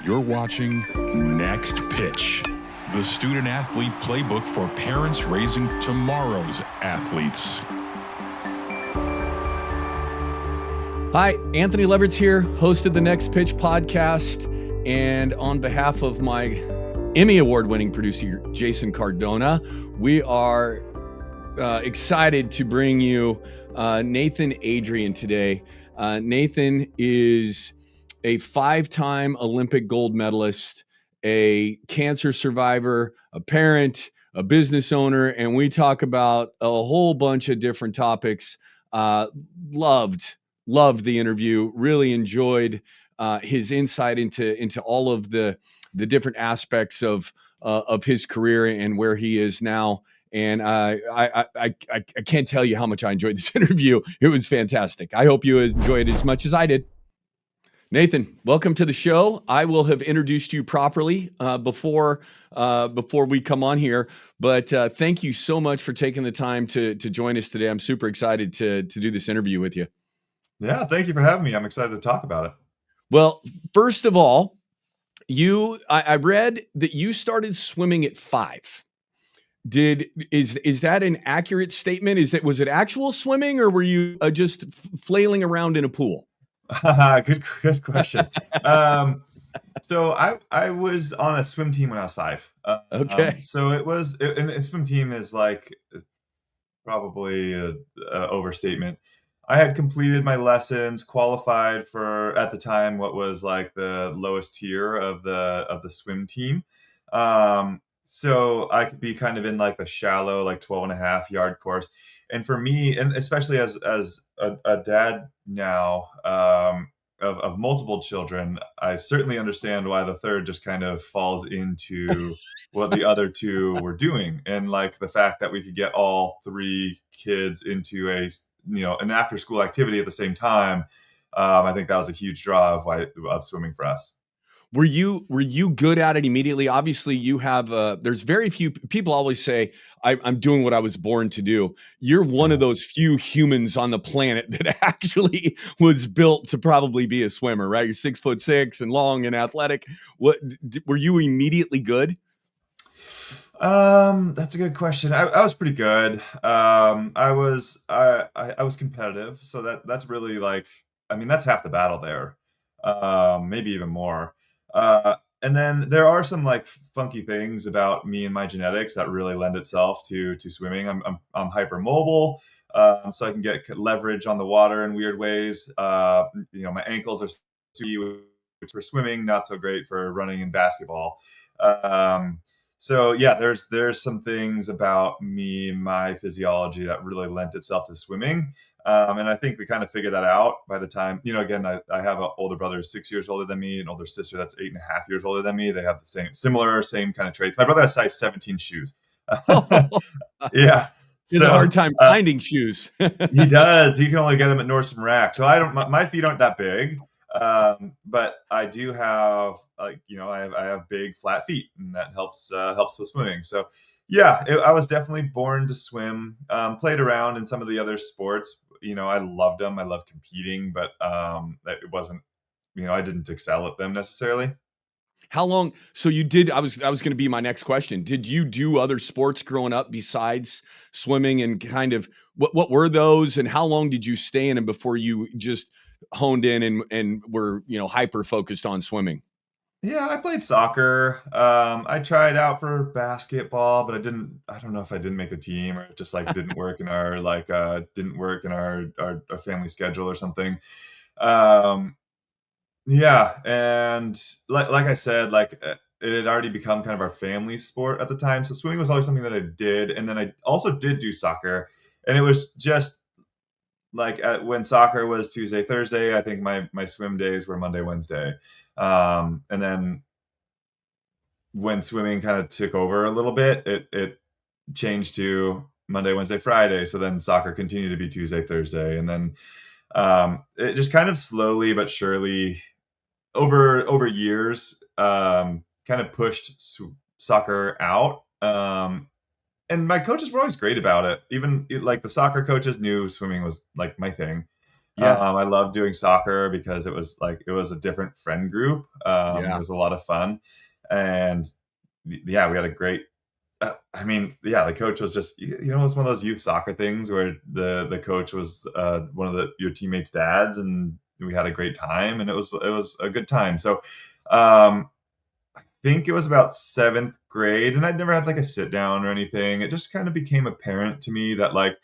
You're watching Next Pitch, the student athlete playbook for parents raising tomorrow's athletes. Hi, Anthony Leverett here, host of the Next Pitch podcast. And on behalf of my Emmy Award-winning producer, Jason Cardona, we are excited to bring you Nathan Adrian today. Nathan is a 5-time Olympic gold medalist, a cancer survivor, a parent, a business owner, and we talk about a whole bunch of different topics. Loved the interview. Really enjoyed his insight into all of the different aspects of his career and where he is now. And I can't tell you how much I enjoyed this interview. It was fantastic. I hope you enjoyed it as much as I did. Nathan, welcome to the show. I will have introduced you properly before we come on here, but thank you so much for taking the time to join us today. I'm super excited to do this interview with you. Yeah, thank you for having me. I'm excited to talk about it. Well, first of all, I read that you started swimming at 5. Is that an accurate statement? Was it actual swimming, or were you just flailing around in a pool? Good question. So I was on a swim team when I was 5. Okay. So it was, and a swim team is like probably a overstatement. I had completed my lessons, qualified for at the time what was like the lowest tier of the swim team. So I could be kind of in like the shallow, like 12.5 yard course. And for me, and especially as a dad now of multiple children, I certainly understand why the third just kind of falls into what the other two were doing. And like the fact that we could get all 3 kids into an after school activity at the same time. I think that was a huge draw of swimming for us. Were you good at it immediately? Obviously, you have. There's very few people always say, I'm doing what I was born to do. You're one of those few humans on the planet that actually was built to probably be a swimmer, right? You're 6'6" and long and athletic. Were you immediately good? That's a good question. I was pretty good. I was competitive, so that's really like, I mean, that's half the battle there. Maybe even more. And then there are some like funky things about me and my genetics that really lend itself to swimming. I'm hypermobile, so I can get leverage on the water in weird ways. My ankles are which for swimming, not so great for running and basketball. So yeah, there's some things about me, my physiology that really lent itself to swimming. And I think we kind of figured that out by the time, again, I have an older brother who's 6 years older than me, an older sister that's 8.5 years older than me. They have the same kind of traits. My brother has size 17 shoes. Yeah. He has a hard time finding shoes. He does. He can only get them at Nordstrom Rack. So my feet aren't that big. But I do have, I have big flat feet, and that helps with swimming. So yeah, I was definitely born to swim. Played around in some of the other sports. I loved them. I loved competing, but it wasn't, I didn't excel at them necessarily. How long? So you did. I was going to be my next question. Did you do other sports growing up besides swimming, and kind of what were those, and how long did you stay in them before you just honed in and were hyper focused on swimming? Yeah, I played soccer. I tried out for basketball, but I don't know if I didn't make the team, or it just like didn't work in our our family schedule or something. Yeah, and like I said, like it had already become kind of our family sport at the time. So swimming was always something that I did, and then I also did do soccer, and it was just like when soccer was Tuesday, Thursday. I think my swim days were Monday, Wednesday. And then when swimming kind of took over a little bit, it changed to Monday, Wednesday, Friday. So then soccer continued to be Tuesday, Thursday. And then it just kind of slowly but surely over years kind of pushed soccer out. And my coaches were always great about it. Even like the soccer coaches knew swimming was like my thing. Yeah. I loved doing soccer because it was a different friend group. It Yeah. was a lot of fun, and yeah, we had a great. I mean, yeah, the coach was just it was one of those youth soccer things where the coach was one of your teammates' dads, and we had a great time, and it was a good time. So, um, think it was about seventh grade, and I'd never had like a sit down or anything. It just kind of became apparent to me that like,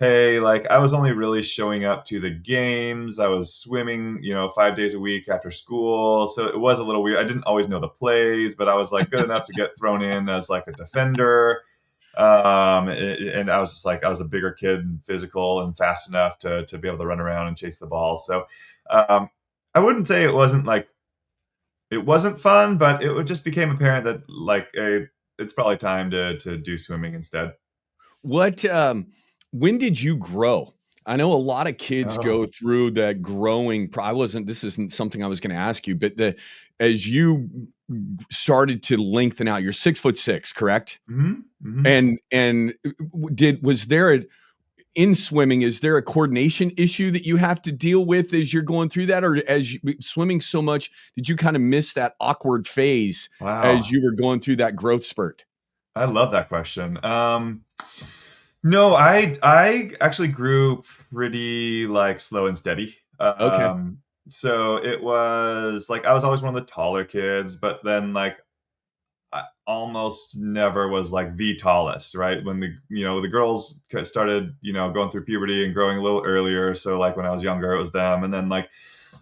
hey, like I was only really showing up to the games. I was swimming, 5 days a week after school. So it was a little weird. I didn't always know the plays, but I was like good enough to get thrown in as like a defender. And I was just like, I was a bigger kid and physical and fast enough to be able to run around and chase the ball. So, um, I wouldn't say it wasn't fun, but it just became apparent that like it's probably time to do swimming instead. What when did you grow? I know a lot of kids go Oh. through that growing I wasn't this isn't something I was going to ask you, but the as you started to lengthen out, you're 6'6", correct? Mhm, mhm. And did was there a in swimming, is there a coordination issue that you have to deal with as you're going through that? Or swimming so much, did you kind of miss that awkward phase as Wow. you were going through that growth spurt? I love that question. No, I actually grew pretty, like, slow and steady. Okay. So it was like, I was always one of the taller kids, but then, like, I almost never was, like, the tallest, right? When the girls started, going through puberty and growing a little earlier, so, like, when I was younger, it was them, and then, like,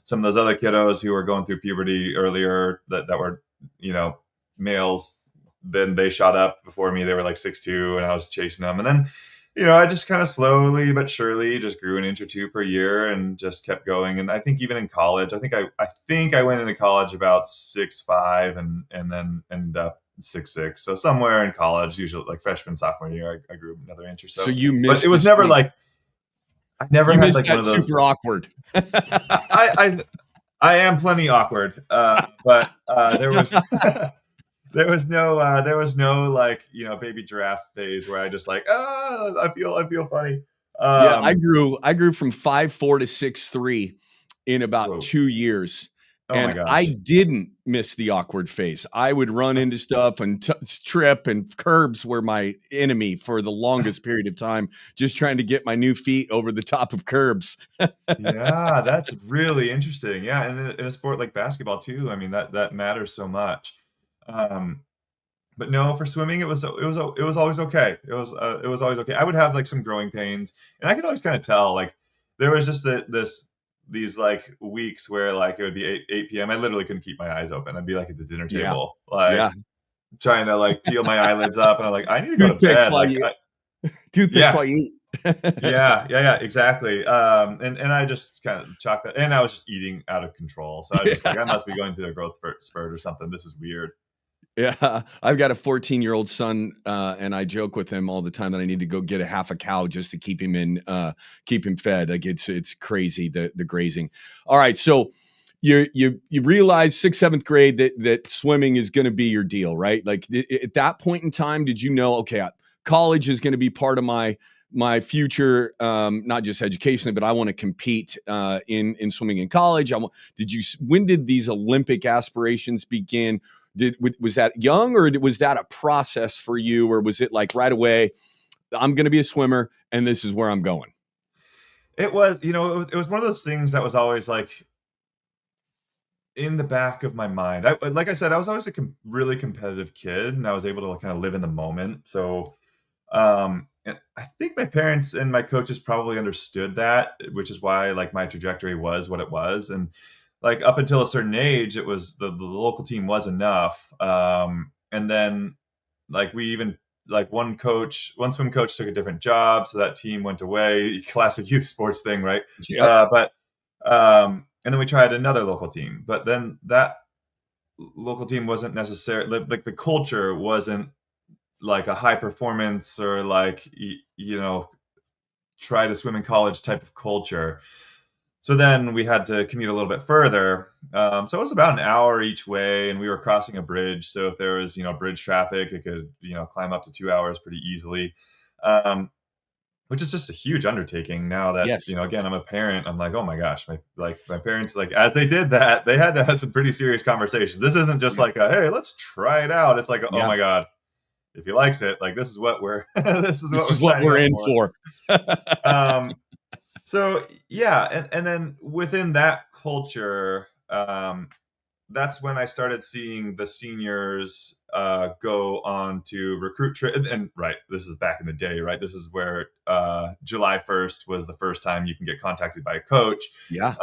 some of those other kiddos who were going through puberty earlier that were, you know, males, then they shot up before me. They were like 6'2", and I was chasing them. And then, I just kind of slowly but surely just grew an inch or two per year and just kept going. And I think even in college, I think I went into college about 6'5", and then ended up 6'6". So somewhere in college, usually like freshman, sophomore year, I grew another inch or So so. you But it missed the was never swing. like I never You had missed like one that of those. super awkward. I I am plenty awkward, but there was no like baby giraffe phase where I just like I feel funny. Yeah, Um, I grew from 5'4" to 6'3" in about Whoa, 2 years, oh my and I gosh, didn't miss the awkward phase. I would run into stuff and trip, and curbs were my enemy for the longest period of time, just trying to get my new feet over the top of curbs. yeah, that's really interesting. Yeah, and in a sport like basketball too. I mean that matters so much. Um, But no, for swimming, it was always okay. It was always okay. I would have like some growing pains, and I could always kind of tell. Like there was just these like weeks where like it would be 8 p.m. I literally couldn't keep my eyes open. I'd be like at the dinner Yeah, table, like yeah. trying to like peel my eyelids up, and I'm like, I need to go to Toothpicks bed. while Like you toothpicks yeah, while you eat. yeah, exactly. And I just kind of chalked that, and I was just eating out of control. So I was just like, I Yeah. must be going through a growth spurt or something. This is weird. Yeah, I've got a 14-year-old son, and I joke with him all the time that I need to go get a half a cow just to keep him fed. Like it's crazy the grazing. All right, so you realize sixth, seventh grade that swimming is going to be your deal, right? Like at that point in time, did you know, okay, college is going to be part of my future, not just educationally, but I want to compete in swimming in college. When did these Olympic aspirations begin? Was that young, or was that a process for you, or was it like right away, I'm going to be a swimmer and this is where I'm going? It was, it was one of those things that was always like in the back of my mind. Like I said, I was always a really competitive kid, and I was able to kind of live in the moment. So, and I think my parents and my coaches probably understood that, which is why like my trajectory was what it was. And like up until a certain age, it was the local team was enough. And then like we even like one swim coach took a different job, so that team went away. Classic youth sports thing, right? Yep. But and then we tried another local team, but then that local team wasn't necessarily like the culture wasn't like a high performance or like try to swim in college type of culture. So then we had to commute a little bit further. So it was about an hour each way, and we were crossing a bridge. So if there was bridge traffic, it could climb up to 2 hours pretty easily. Um, which is just a huge undertaking now that, Yes. again, I'm a parent. I'm like, oh my gosh, my parents, like, as they did that, they had to have some pretty serious conversations. This isn't just Yeah. like hey, let's try it out. It's like, oh Yeah. my God, if he likes it, like, this is what we're this is what This we're is what signing we're up in for. for. Um, so yeah, and then within that culture, that's when I started seeing the seniors go on to recruit and right, this is back in the day, right? This is where July 1st was the first time you can get contacted by a coach. Yeah.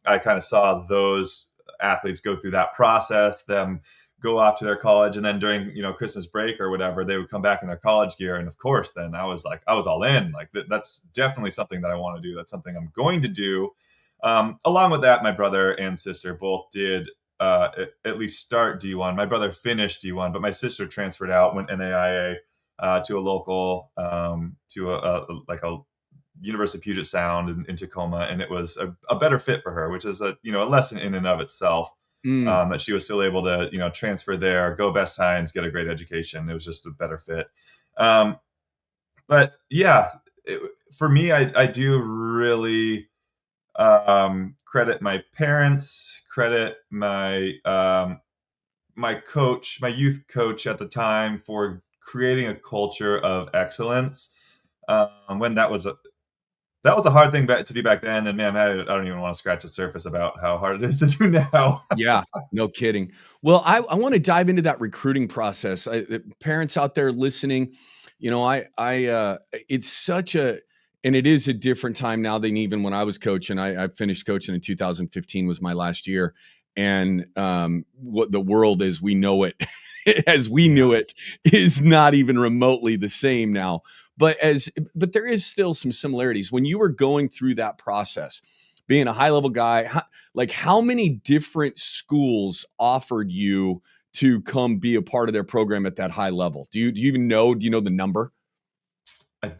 I kind of saw those athletes go through that process, them go off to their college, and then during Christmas break or whatever, they would come back in their college gear, and of course, then I was all in. Like that's definitely something that I want to do. That's something I'm going to do. Along with that, my brother and sister both did at least start D1. My brother finished D1, but my sister transferred out, went NAIA to a local, to like a University of Puget Sound in Tacoma, and it was a better fit for her, which is a lesson in and of itself. Mm. That she was still able to transfer there, go best times, get a great education. It was just a better fit. But yeah, for me, I do really credit my parents, credit my coach, my youth coach at the time, for creating a culture of excellence. When that was a hard thing to do back then, and man, I don't even want to scratch the surface about how hard it is to do now. Yeah, no kidding. Well, I want to dive into that recruiting process. Parents out there listening, it's such and it is a different time now than even when I was coaching. I finished coaching in 2015 was my last year, and what the world as we know it, as we Yeah. knew it, is not even remotely the same now. But there is still some similarities when you were going through that process, being a high level guy. Like how many different schools offered you to come be a part of their program at that high level? Do you even know? Do you know the number?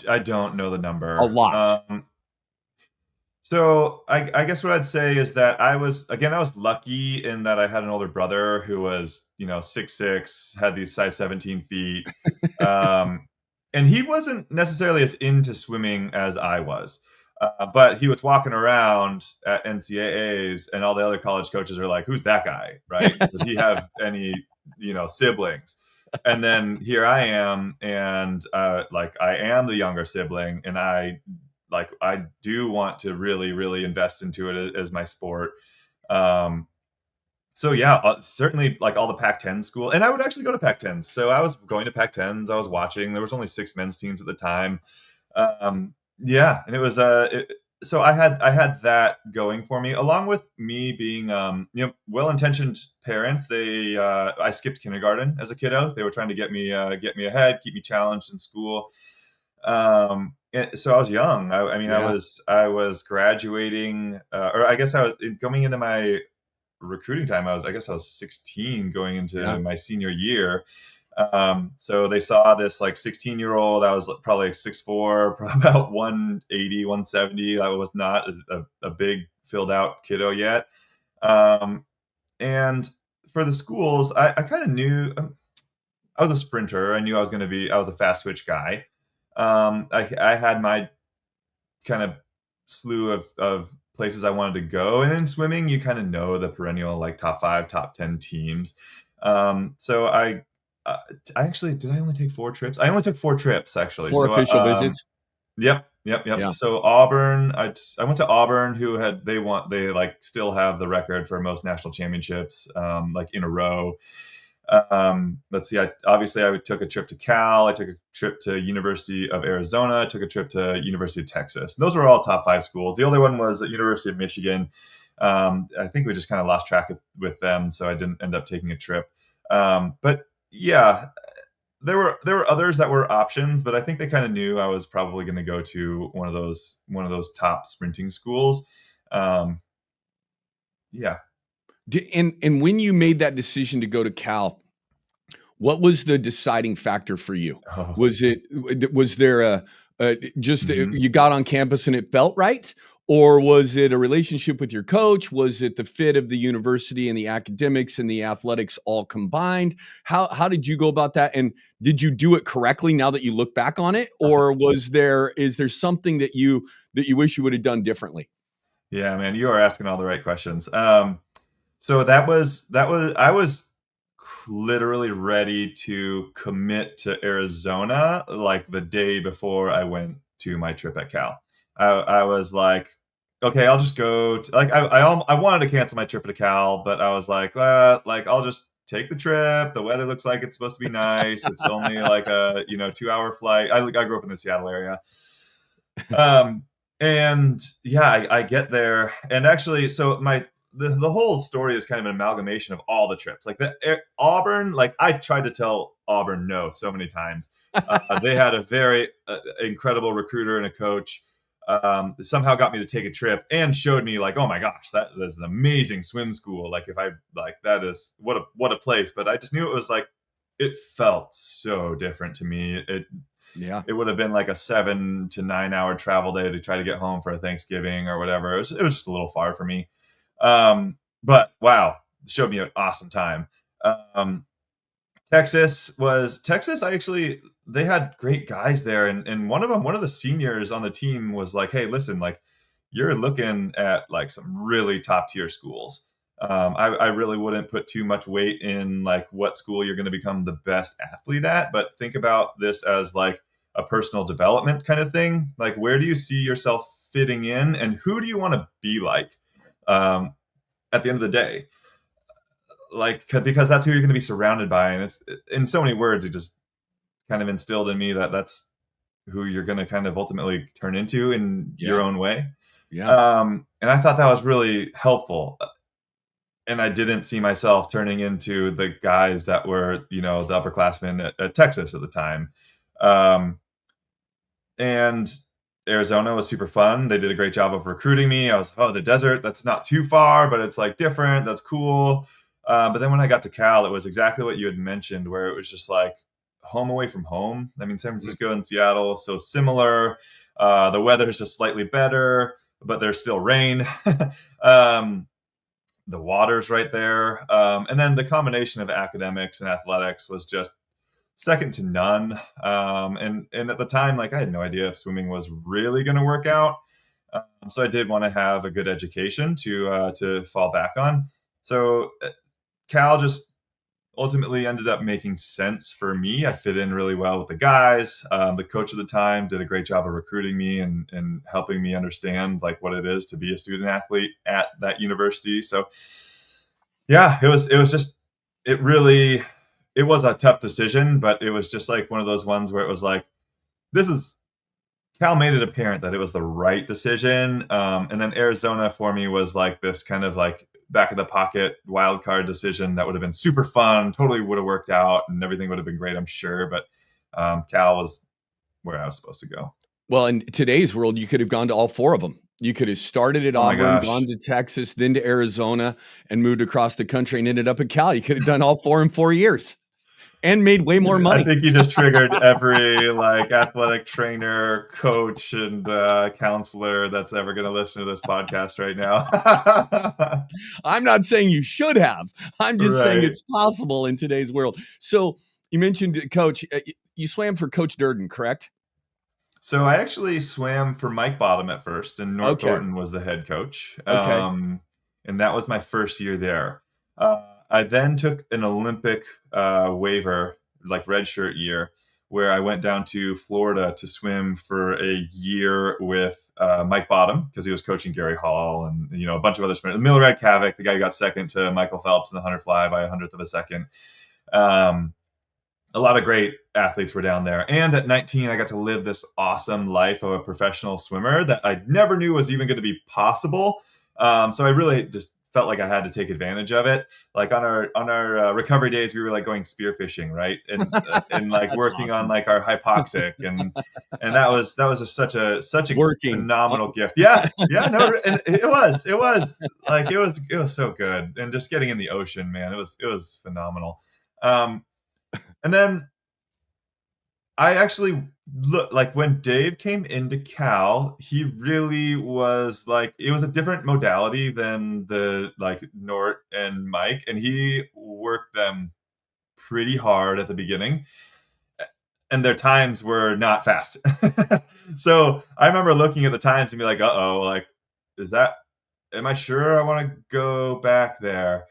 I don't know the A number. lot. So I guess what I'd say is that I was lucky in that I had an older brother who was 6'6", had these size 17 feet, um, and he wasn't necessarily as into swimming as I was. But he was walking around at NCAAs, and all the other college coaches are like, "Who's that guy? Right? Does he have any siblings?" And then here I am, and like I am the younger sibling, and I do want to really, really invest into it as my sport. Um, so yeah, certainly like all the Pac-10 school, and I would actually go to Pac-10s. So I was going to Pac-10s. I was watching. There was only 6 men's teams at the time. Yeah, and it was so I had that going for me, along with me being well-intentioned parents. I skipped kindergarten as a kiddo. They were trying to get me ahead, keep me challenged in school. So I was young. I mean, Yeah, I was graduating, or I guess I was going into my recruiting time. I guess I was 16 going into yeah. my senior year. So they saw this like 16-year-old. I was probably like 6'4", probably about 180, 170. I was not a big filled out kiddo yet. And for the schools, I kind of knew I was a sprinter. I knew I was a fast twitch guy. I had my kind of slew of places I wanted to go. And in swimming, you kind of know the perennial like top 5, top 10 teams. So uh, I actually did I only take 4 trips? I only took 4 trips actually. 4 So official visits? yep. Yeah. So Auburn, I went to Auburn, who they like still have the record for most national championships, like in a row. Let's see. Obviously I took a trip to Cal. I took a trip to University of Arizona. I took a trip to University of Texas. Those were all top 5 schools. The only one was at University of Michigan. I think we just kind of lost track with them, so I didn't end up taking a trip. But yeah, there were others that were options, but I think they kind of knew I was probably going to go to one of those top sprinting schools. Um, yeah. And when you made that decision to go to Cal, what was the deciding factor for you? Oh. Was there a just Mhm. you got on campus and it felt right, Or was it a relationship with your coach? Was it the fit of the university and the academics and the athletics all combined? How did you go about that? And did you do it correctly now that you look back on it? Or is there something that you wish you would have done differently? Yeah, man, you are asking all the right questions. So that was I was literally ready to commit to Arizona like the day before I went to my trip at Cal. I was like, okay, I'll just go. I wanted to cancel my trip to Cal, but I was like I'll just take the trip. The weather looks like it's supposed to be nice. It's only like a 2 hour flight. I grew up in the Seattle area. Um, and yeah, I get there, and actually, so the whole story is kind of an amalgamation of all the trips. Like Auburn, like I tried to tell Auburn no so many times. They had a very incredible recruiter and a coach. Somehow got me to take a trip and showed me like, oh my gosh, that is an amazing swim school. Like if I like that is what a place. But I just knew it was like it felt so different to me. Yeah. It would have been like a 7 to 9 hour travel day to try to get home for Thanksgiving or whatever. It was just a little far for me. But wow, it showed me an awesome time. Um, Texas. They had great guys there, and one of the seniors on the team was like, "Hey, listen, like you're looking at like some really top tier schools. I really wouldn't put too much weight in like what school you're going to become the best athlete at, but think about this as like a personal development kind of thing. Like, where do you see yourself fitting in, and who do you want to be like um, at the end of the day? Like, because that's who you're going to be surrounded by, and it's in so many words. It just kind of instilled in me that that's who you're going to kind of ultimately turn into in your Yeah. own way. Yeah. And I thought that was really helpful. And I didn't see myself turning into the guys that were, the upperclassmen at Texas at the time. Um, and Arizona was super fun. They did a great job of recruiting me. I was, oh, the desert, that's not too far, but it's like different. That's cool. But then when I got to Cal, it was exactly what you had mentioned, where it was just like home away from home. I mean, San Francisco and Seattle, so similar. The weather is just slightly better, but there's still rain. um, the water's right there. And then the combination of academics and athletics was just second to none. And at the time, like I had no idea if swimming was really going to work out. So I did want to have a good education to fall back on. So Cal just ultimately ended up making sense for me. I fit in really well with the guys. The coach at the time did a great job of recruiting me and helping me understand like what it is to be a student athlete at that university. So yeah, it was just it really it was a tough decision, but it was just like one of those ones where it was like, this is Cal made it apparent that it was the right decision. And then Arizona for me was like this kind of like back of the pocket wild card decision that would have been super fun, totally would have worked out, and everything would have been great, I'm sure. But Cal was where I was supposed to go. Well, in today's world, you could have gone to all four of them. You could have started at Oh my Auburn, gosh. gone to Texas, then to Arizona, and moved across the country and ended up at Cal. You could have done all four in 4 years and made way more I money. think you just triggered every like athletic trainer, coach, and counselor that's ever going to listen to this podcast right now. I'm not saying you should have. I'm just saying Right. it's possible in today's world. So you mentioned Coach. You swam for Coach Durden, correct? So I actually swam for Mike Bottom at first, and Nort Okay. Thornton was the head coach. Okay. And that was my first year there. I then took an Olympic waiver, like redshirt year, where I went down to Florida to swim for a year with Mike Bottom because he was coaching Gary Hall and a bunch of other sprinters. Milorad Kavik, the guy who got second to Michael Phelps in the 100 fly by 100th of a second. A lot of great athletes were down there. And at 19, I got to live this awesome life of a professional swimmer that I never knew was even going to be possible. So I really just felt like I had to take advantage of it. Like on our recovery days, we were like going spearfishing, right? And like That's working on awesome. like our hypoxic and that was such a Working. phenomenal gift. Yeah, no, and it was like it was so good, and just getting in the ocean, man, it was phenomenal. And then I actually look like when Dave came into Cal, he really was like it was a different modality than the like Nort and Mike, and he worked them pretty hard at the beginning, and their times were not fast. So I remember looking at the times and be like, "Uh oh, like is that am I sure I want to go back there?"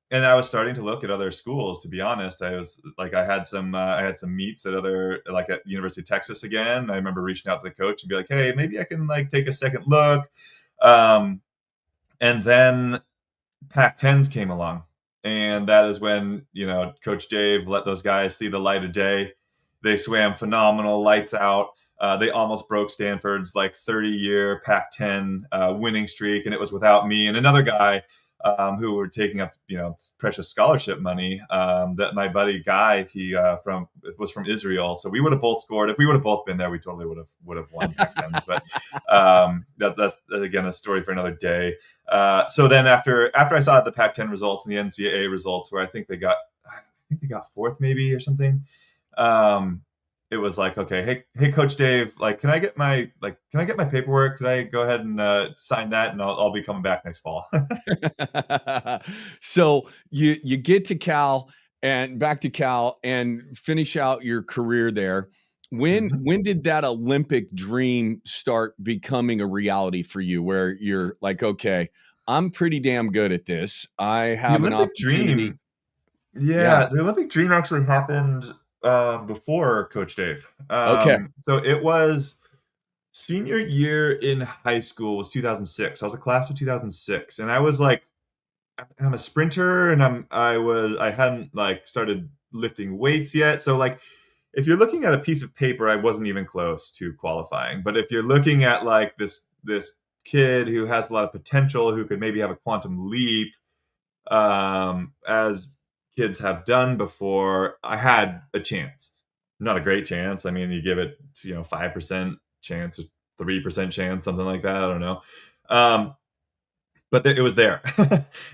And I was starting to look at other schools. To be honest, I was like, I had some meets at other like at University of Texas again. I remember reaching out to the coach and be like, "Hey, maybe I can like take a second look." Um, and then Pac-10s came along, and that is when Coach Dave let those guys see the light of day. They swam phenomenal, lights out. They almost broke Stanford's like 30-year Pac-10 winning streak, and it was without me and another guy who were taking up precious scholarship money. That my buddy Guy, he was from Israel, so we would have both scored. If we would have both been there, we totally would have won Pac-10s. But that's again a story for another day. So then after I saw the Pac-10 results and the NCAA results, where I think they got fourth maybe or something. It was like, okay, hey, Coach Dave, like, can I get my paperwork? Can I go ahead and sign that, and I'll be coming back next fall. So you get to Cal and back to Cal and finish out your career there. Mhm. When did that Olympic dream start becoming a reality for you where you're like, okay, I'm pretty damn good at this. I The have an Olympic opportunity. dream, yeah, Yeah. the Olympic dream actually happened before Coach Dave. Okay. So it was senior year in high school was 2006. I was a class of 2006, and I was like, I'm a sprinter, and I hadn't like started lifting weights yet. So like, if you're looking at a piece of paper, I wasn't even close to qualifying. But if you're looking at like this kid who has a lot of potential, who could maybe have a quantum leap, as kids have done before, I had a chance. Not a great chance. I mean, you give it 5% chance or 3% chance, something like that. I don't know. But it was there.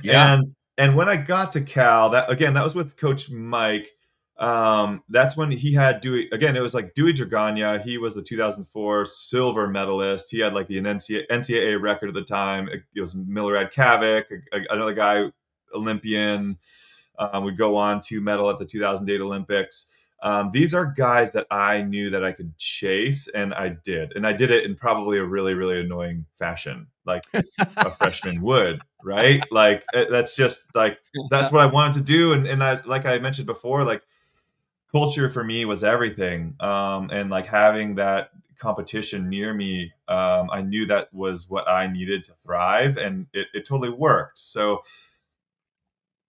Yeah. And when I got to Cal, that was with Coach Mike. That's when he had Dewey again. It was like Dewey Dragana. He was the 2004 silver medalist. He had like the NCAA record at the time. It was Milorad Kavik, another guy, Olympian, would go on to medal at the 2008 Olympics. These are guys that I knew that I could chase, and I did. And I did it in probably a really, really annoying fashion, like a freshman would, right? Like that's just like that's what I wanted to do. And I like I mentioned before, like culture for me was everything. And like having that competition near me, I knew that was what I needed to thrive, and it totally worked. So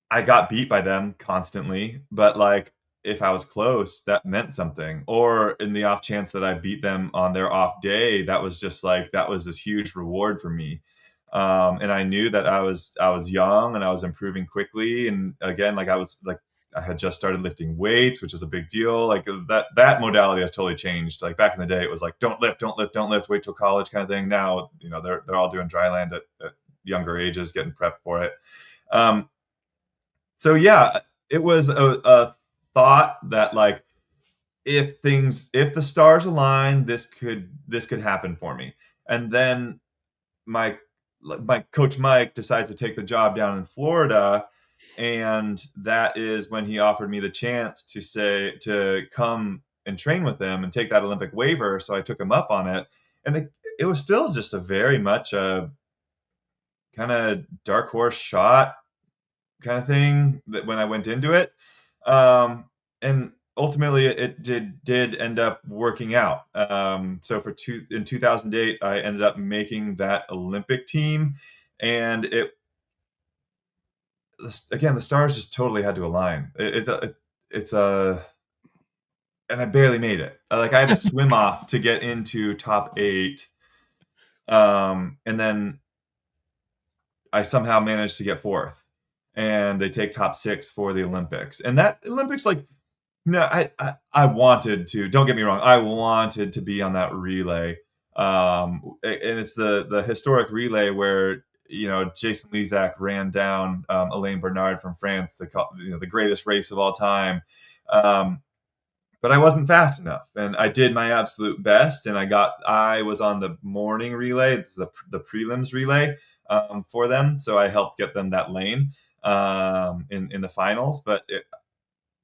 I got beat by them constantly, but like if I was close, that meant something. Or in the off chance that I beat them on their off day, that was just like that was this huge reward for me. And I knew that I was young and I was improving quickly. And again, like I had just started lifting weights, which was a big deal. Like that modality has totally changed. Like back in the day, it was like don't lift, don't lift, don't lift, wait till college kind of thing. Now, they're all doing dry land at younger ages, getting prepped for it. Um, so yeah, it was a thought that like if the stars align, this could happen for me. And then my my coach Mike decides to take the job down in Florida, and that is when he offered me the chance to come and train with him and take that Olympic waiver. So I took him up on it, and it was still just a very much a kind of dark horse shot kind of thing that when I went into it. And ultimately it did end up working out. So in 2008, I ended up making that Olympic team, and again the stars just totally had to align. It's a and I barely made it. Like I had to swim off to get into top eight, and then I somehow managed to get fourth, and they take top six for the Olympics. And that Olympics, like, no, I wanted to. Don't get me wrong, I wanted to be on that relay, and it's the historic relay where Jason Lezak ran down Elaine Bernard from France, the greatest race of all time. Um, but I wasn't fast enough, and I did my absolute best, and I was on the morning relay, the prelims relay for them, so I helped get them that lane in the finals. But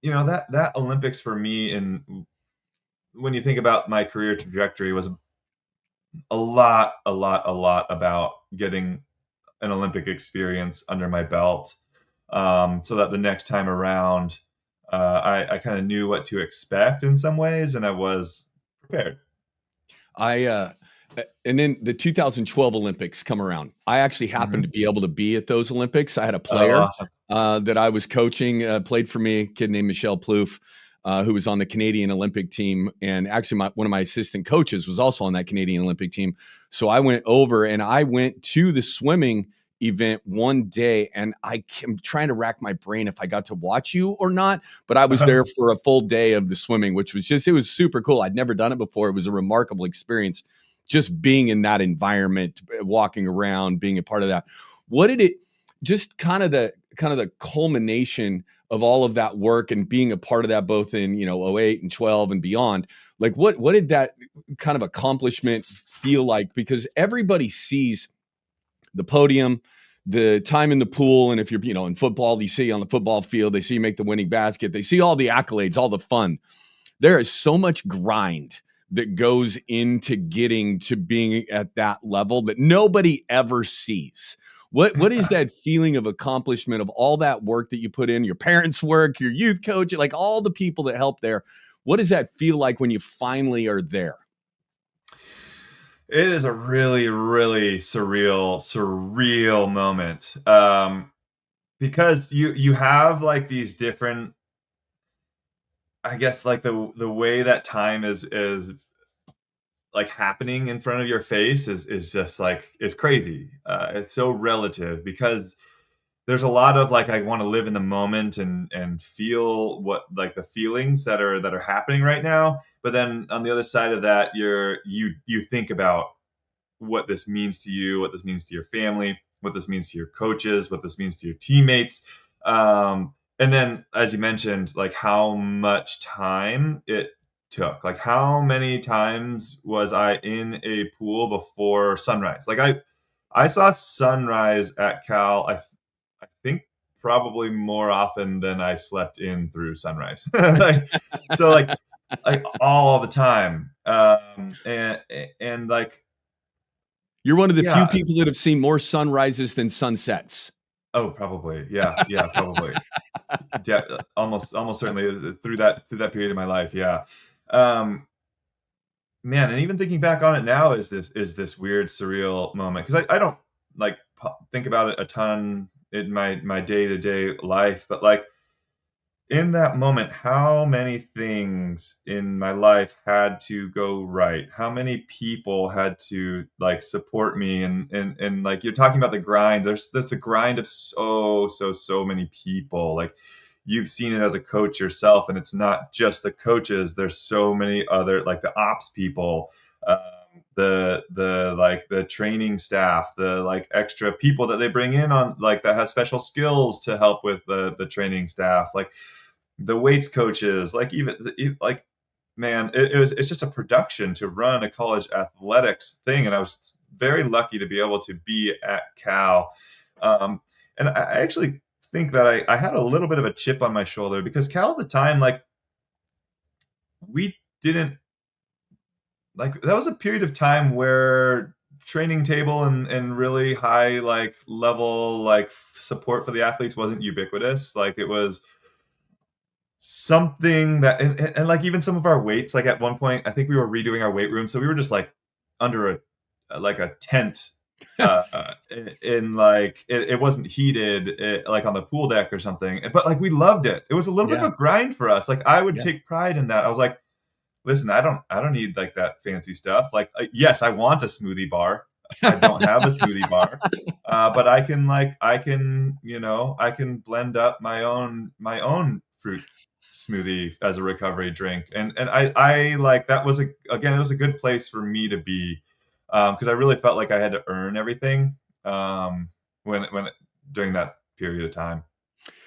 that Olympics for me, and when you think about my career trajectory, was a lot about getting an Olympic experience under my belt, so that the next time around, I kind of knew what to expect in some ways, and I was prepared. And then the 2012 Olympics come around. I actually happened to Mhm. be able to be at those Olympics. I had a Oh, player awesome. that I was coaching, played for me, a kid named Michelle Plouffe, who was on the Canadian Olympic team. And actually, one of my assistant coaches was also on that Canadian Olympic team. So I went over and I went to the swimming event one day, and I'm trying to rack my brain if I got to watch you or not, but I was there for a full day of the swimming, which was it was super cool. I'd never done it before. It was a remarkable experience just being in that environment, walking around, being a part of that. What did it just kind of the culmination of all of that work and being a part of that both in, 08 and 12 and beyond? Like what did that kind of accomplishment feel like? Because everybody sees the podium, the time in the pool, and if you're, in football, you see on the football field, they see you make the winning basket, they see all the accolades, all the fun. There is so much grind that goes into getting to being at that level that nobody ever sees. What is that feeling of accomplishment of all that work that you put in, your parents' work, your youth coach, like all the people that help there? What does that feel like when you finally are there? It is a really, really surreal moment, because you have like these different, I guess, like the way that time is like happening in front of your face is just like is crazy. It's so relative because there's a lot of like I want to live in the moment and feel what like the feelings that are happening right now. But then on the other side of that, you think about what this means to you, what this means to your family, what this means to your coaches, what this means to your teammates. And then, as you mentioned, like how much time it took. Like how many times was I in a pool before sunrise? Like I saw sunrise at Cal. I think probably more often than I slept in through sunrise. Like so, like all the time. And like You're one of the few yeah. people that have seen more sunrises than sunsets. Oh, probably. Yeah, probably. Almost certainly through that period of my life, yeah. Um, Man, and even thinking back on it now is this weird surreal moment because I don't like think about it a ton in my day-to-day life, but like in that moment, how many things in my life had to go right? How many people had to like support me and like you're talking about the grind. There's the grind of so many people. Like you've seen it as a coach yourself, and it's not just the coaches. There's so many other like the ops people, the like the training staff, the like extra people that they bring in on like that has special skills to help with the training staff. Like the weights coaches, like even like man, it's just a production to run a college athletics thing, and I was very lucky to be able to be at Cal, and I actually think that I had a little bit of a chip on my shoulder because Cal at the time, like we didn't like that was a period of time where training table and really high like level like support for the athletes wasn't ubiquitous. Like it was something that and like even some of our weights, like at one point, I think we were redoing our weight room, so we were just like under like a tent, in like it wasn't heated, like on the pool deck or something. But like we loved it. It was a little bit Yeah. of a grind for us. Like I would Yeah. take pride in that. I was like, listen, I don't need like that fancy stuff. Like yes, I want a smoothie bar. I don't have a smoothie bar. But I can blend up my own fruit smoothie as a recovery drink, and I like that was again it was a good place for me to be, because I really felt like I had to earn everything, when during that period of time.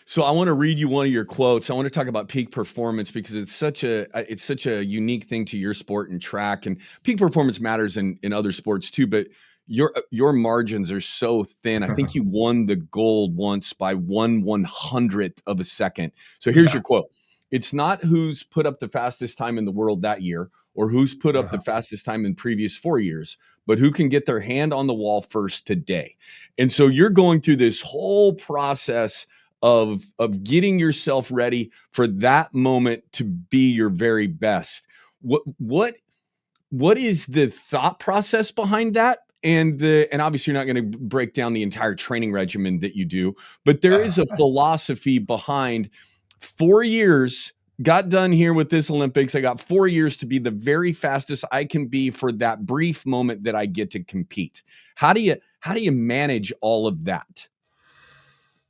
So I want to read you one of your quotes. I want to talk about peak performance because it's such a unique thing to your sport and track, and peak performance matters in other sports too, but your margins are so thin. I think you won the gold once by 1/100th of a second. So here's Yeah. your quote. It's not who's put up the fastest time in the world that year or who's put up the fastest time in previous 4 years, but who can get their hand on the wall first today. And so you're going through this whole process of getting yourself ready for that moment to be your very best. What is the thought process behind that? And obviously you're not going to break down the entire training regimen that you do, but there is a philosophy behind 4 years. Got done here with this Olympics. I got 4 years to be the very fastest I can be for that brief moment that I get to compete. How do you manage all of that?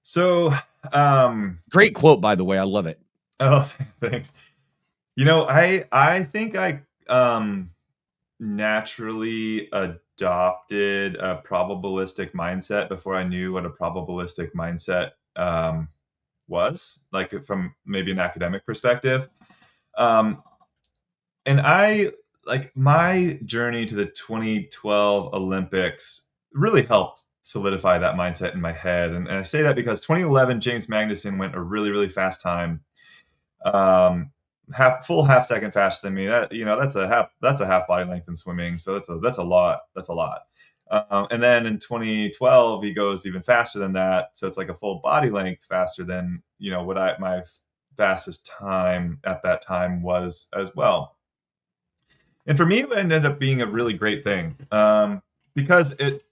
So, Great quote, by the way. I love it. oh, thanks. I think I naturally adopted a probabilistic mindset before I knew what a probabilistic mindset was, like from maybe an academic perspective. Um, and I like my journey to the 2012 Olympics really helped solidify that mindset in my head. And I say that because 2011 James Magnuson went a really, really fast time, half second faster than me. That's a half body length in swimming. So that's a lot. That's a lot. And then in 2012 he goes even faster than that. So it's like a full body length faster than what my fastest time at that time was as well. And for me, it ended up being a really great thing, because it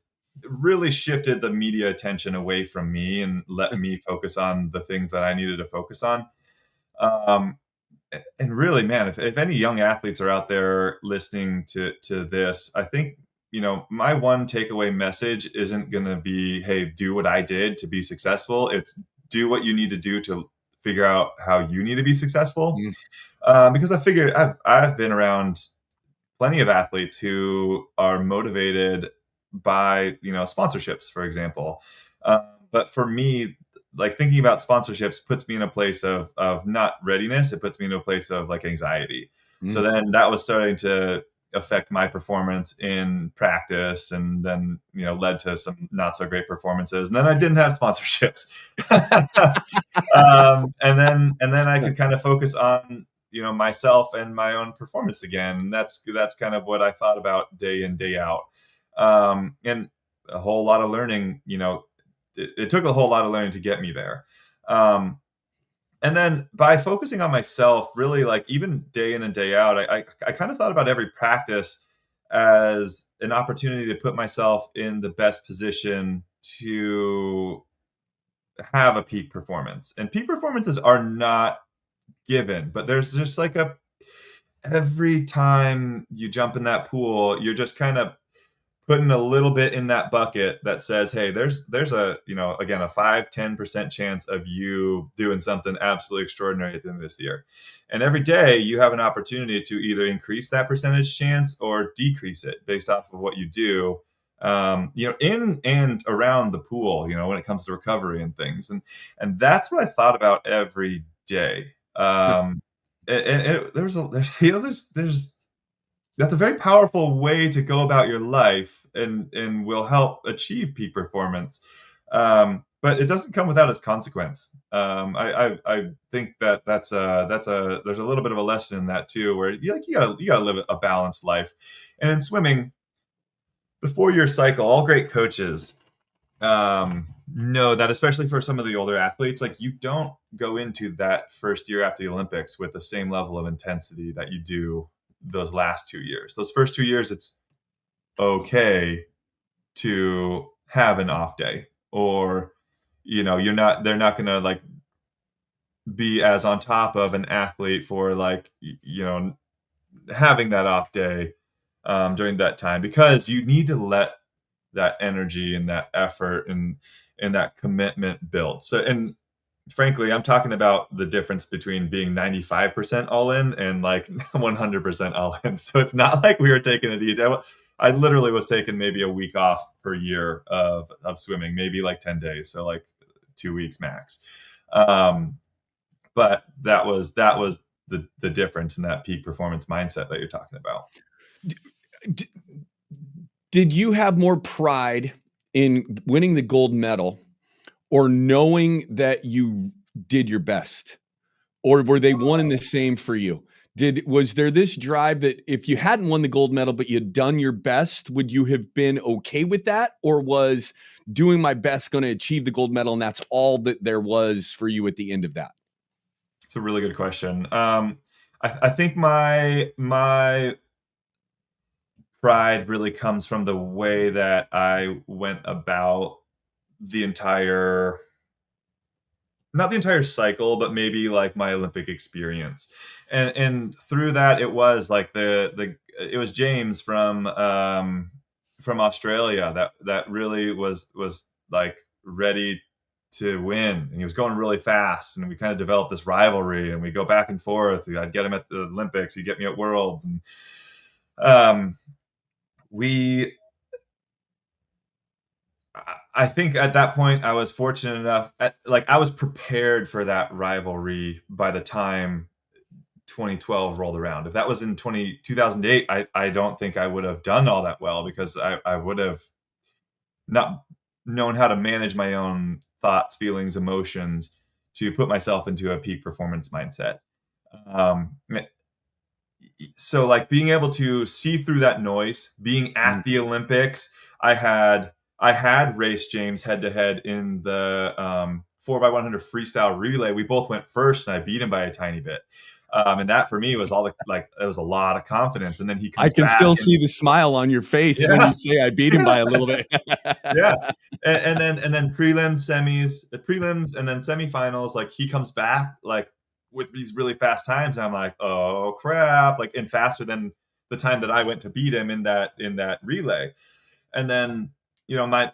really shifted the media attention away from me and let me focus on the things that I needed to focus on. Um, and really, man, if any young athletes are out there listening to this, I think my one takeaway message isn't going to be, "Hey, do what I did to be successful." It's do what you need to do to figure out how you need to be successful. Mm. Because I figured I've been around plenty of athletes who are motivated by sponsorships, for example. But for me, like thinking about sponsorships puts me in a place of not readiness. It puts me in a place of like anxiety. So Mm. then that was starting to affect my performance in practice, and then led to some not so great performances. And then I didn't have sponsorships. And then I could kind of focus on myself and my own performance again. And that's kind of what I thought about day in, day out. And a whole lot of learning, it took a whole lot of learning to get me there. And then by focusing on myself, really, like even day in and day out, I kind of thought about every practice as an opportunity to put myself in the best position to have a peak performance. And peak performances are not given, but there's just like every time you jump in that pool, you're just kind of putting a little bit in that bucket that says, hey, there's a again a 5-10% chance of you doing something absolutely extraordinary at the end of this year. And every day you have an opportunity to either increase that percentage chance or decrease it based off of what you do, in and around the pool, when it comes to recovery and things. And that's what I thought about every day. And there's that's a very powerful way to go about your life, and will help achieve peak performance. But it doesn't come without its consequence. I think there's a little bit of a lesson in that too, where you gotta live a balanced life. And in swimming, the 4-year cycle, all great coaches know that, especially for some of the older athletes, like you don't go into that first year after the Olympics with the same level of intensity that you do those last 2 years. Those first 2 years, it's okay to have an off day, or they're not going to like be as on top of an athlete for like having that off day during that time, because you need to let that energy and that effort and that commitment build. So, and frankly, I'm talking about the difference between being 95% all in and like 100% all in. So it's not like we were taking it easy. I literally was taking maybe a week off per year of swimming, maybe like 10 days. So like 2 weeks max. Um, but that was the difference in that peak performance mindset that you're talking about. D- did you have more pride in winning the gold medal or knowing that you did your best? Or were they one and the same for you? Was there this drive that if you hadn't won the gold medal but you'd done your best, would you have been okay with that? Or was doing my best going to achieve the gold medal and that's all that there was for you at the end of that? It's a really good question. I think my pride really comes from the way that I went about the entire, not the entire cycle, but maybe like my Olympic experience. And through that, it was like it was James from Australia that really was like ready to win, and he was going really fast, and we kind of developed this rivalry, and we go back and forth. I'd get him at the Olympics, he'd get me at Worlds, and um, we I think at that point I was fortunate enough, like I was prepared for that rivalry by the time 2012 rolled around. If that was in 2008, I don't think I would have done all that well, because I would have not known how to manage my own thoughts, feelings, emotions to put myself into a peak performance mindset. Um, so like being able to see through that noise, being at the Olympics, I had raced James head to head in the 4x100 freestyle relay. We both went first, and I beat him by a tiny bit. And that for me was all it was a lot of confidence. And then he I comes can back, still and see the smile on your face when yeah, you say I beat him by a little bit. yeah. And then prelims, semis, prelims, and then semifinals. Like he comes back like with these really fast times. And I'm like, oh crap! Like, and faster than the time that I went to beat him in that relay. And then my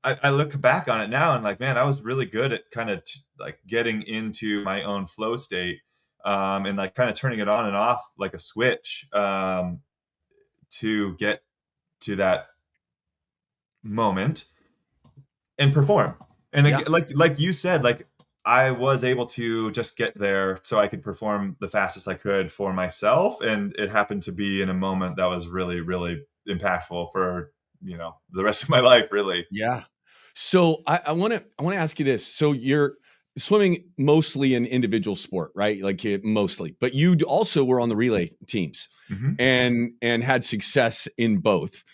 I look back on it now and like, man, I was really good at kind of like getting into my own flow state, and like kind of turning it on and off like a switch, to get to that moment and perform. And Yeah. again, like you said, like I was able to just get there so I could perform the fastest I could for myself, and it happened to be in a moment that was really, really impactful for the rest of my life, really. Yeah. So I want to ask you this. So you're swimming mostly an individual sport, right? Like mostly, but also were on the relay teams Hmm. and had success in both.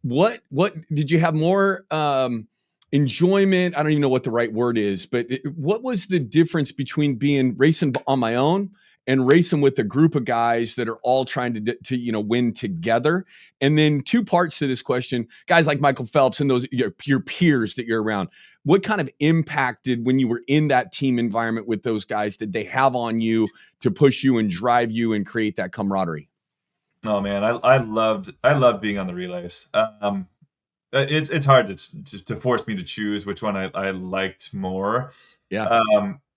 What did you have more enjoyment? I don't even know what the right word is, but what was the difference between being racing on my own and racing with a group of guys that are all trying to win together? And then two parts to this question: guys like Michael Phelps and those your peers that you're around. What kind of impact did, when you were in that team environment with those guys, did they have on you to push you and drive you and create that camaraderie? Oh man, I loved being on the relays. It's hard to force me to choose which one I liked more. Yeah.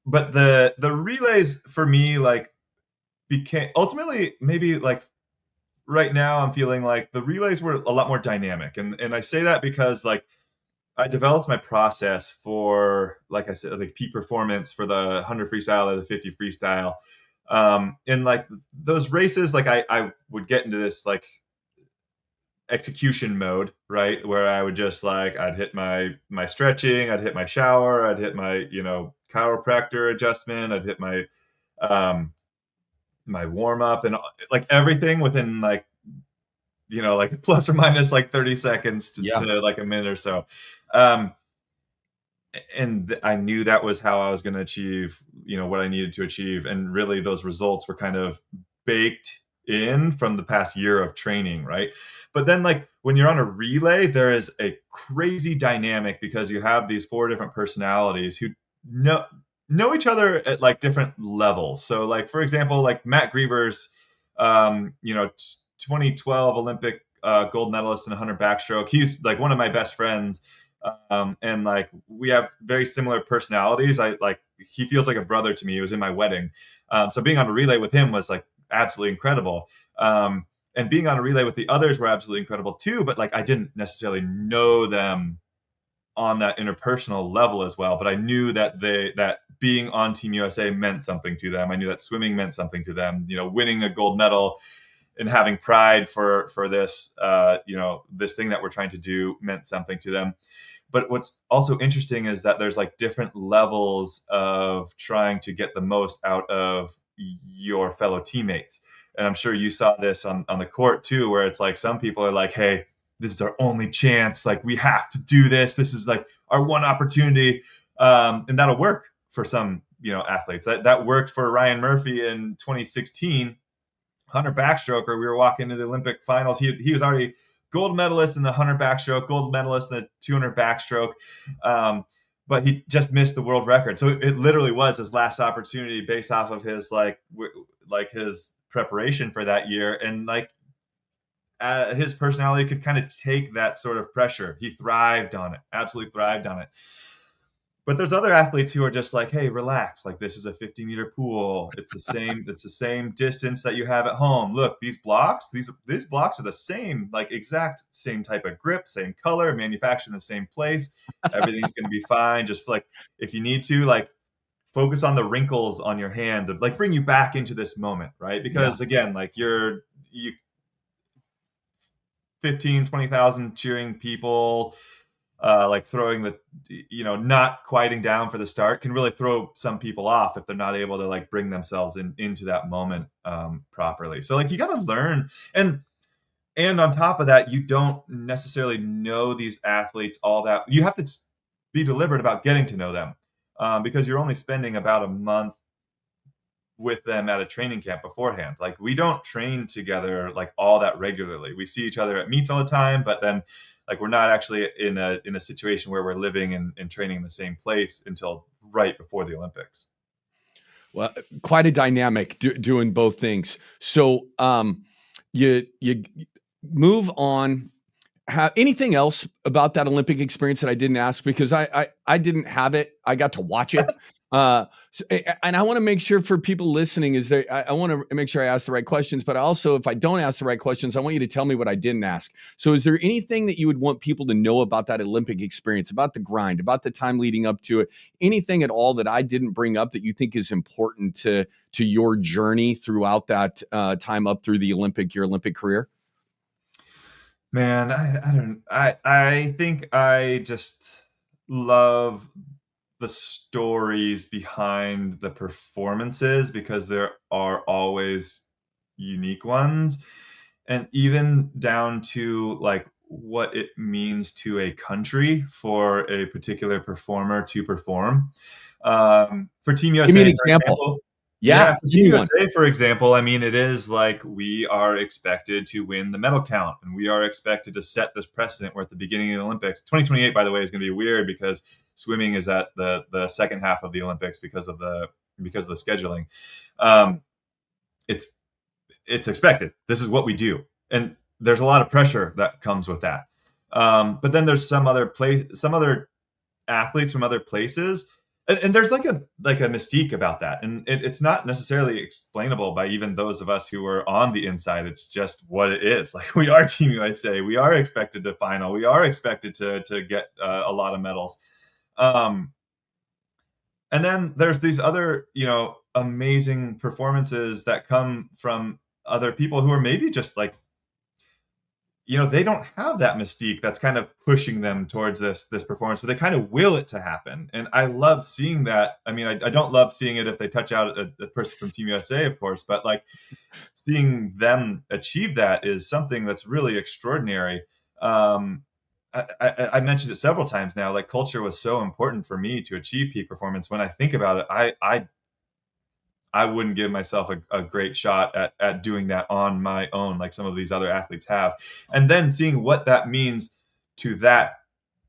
But the relays for me like became ultimately, maybe like right now I'm feeling like the relays were a lot more dynamic, and I say that because like I developed my process for, like I said, like peak performance for the 100 freestyle or the 50 freestyle. In like those races, like I would get into this like execution mode, right? Where I would just like I'd hit my stretching, I'd hit my shower, I'd hit my chiropractor adjustment, I'd hit um my warm up, and like everything within like like plus or minus like 30 seconds Yeah. to like a minute or so. Um and I knew that was how I was going to achieve, what I needed to achieve. And really, those results were kind of baked in from the past year of training, right? But then, like when you're on a relay, there is a crazy dynamic because you have these four different personalities who know each other at like different levels. So, like for example, like Matt Griever's, 2012 Olympic gold medalist in 100 backstroke. He's like one of my best friends, and like we have very similar personalities. I like he feels like a brother to me. He was in my wedding, so being on a relay with him was like absolutely incredible. And being on a relay with the others were absolutely incredible too. But like I didn't necessarily know them on that interpersonal level as well. But I knew that that being on Team USA meant something to them. I knew that swimming meant something to them. Winning a gold medal and having pride for this, this thing that we're trying to do meant something to them. But what's also interesting is that there's like different levels of trying to get the most out of your fellow teammates. And I'm sure you saw this on the court too, where it's like some people are like, hey, this is our only chance. Like, we have to do this. This is like our one opportunity. And that'll work for some, athletes. That worked for Ryan Murphy in 2016. 100 backstroker. We were walking into the Olympic finals. He was already gold medalist in the 100 backstroke, gold medalist in the 200 backstroke. But he just missed the world record. So it literally was his last opportunity based off of his his preparation for that year. And his personality could kind of take that sort of pressure. He thrived on it, absolutely thrived on it. But there's other athletes who are just like, hey, relax. Like, this is a 50-meter pool. It's the same distance that you have at home. Look, these blocks are the same, like exact same type of grip, same color, manufactured in the same place. Everything's going to be fine. Just like, if you need to, like, focus on the wrinkles on your hand to like bring you back into this moment, right? Because again, like you 15, 20,000 cheering people, like throwing the, not quieting down for the start can really throw some people off if they're not able to like bring themselves into that moment properly. So like, you got to learn. And on top of that, you don't necessarily know these athletes all that. You have to be deliberate about getting to know them because you're only spending about a month with them at a training camp beforehand. Like, we don't train together like all that regularly. We see each other at meets all the time, but then like, we're not actually in a situation where we're living and training in the same place until right before the Olympics. Well, quite a dynamic doing both things. So you move on. Anything else about that Olympic experience that I didn't ask, because I didn't have it. I got to watch it. And I want to make sure for people listening I want to make sure I ask the right questions, but also if I don't ask the right questions, I want you to tell me what I didn't ask. So is there anything that you would want people to know about that Olympic experience, about the grind, about the time leading up to it, anything at all that I didn't bring up that you think is important to your journey throughout that time up through your Olympic career? Man, I think I just love the stories behind the performances because there are always unique ones, and even down to like what it means to a country for a particular performer to perform. For Team USA, Give me an example. For Team USA, for example, I mean, it is like we are expected to win the medal count, and we are expected to set this precedent. We're at the beginning of the Olympics. 2028, by the way, is going to be weird because swimming is at the second half of the Olympics because of the scheduling. It's expected. This is what we do, and there's a lot of pressure that comes with that. But then there's some other athletes from other places. And there's like a mystique about that. And it's not necessarily explainable by even those of us who are on the inside. It's just what it is. Like, we are Team USA. We are expected to final. We are expected to get a lot of medals. And then there's these other, amazing performances that come from other people who are maybe just like, they don't have that mystique that's kind of pushing them towards this performance, but they kind of will it to happen. And I love seeing that. I mean, I don't love seeing it if they touch out a person from Team USA, of course, but like seeing them achieve that is something that's really extraordinary. I mentioned it several times now, like culture was so important for me to achieve peak performance. When I think about it, I wouldn't give myself a great shot at doing that on my own, like some of these other athletes have. And then seeing what that means to that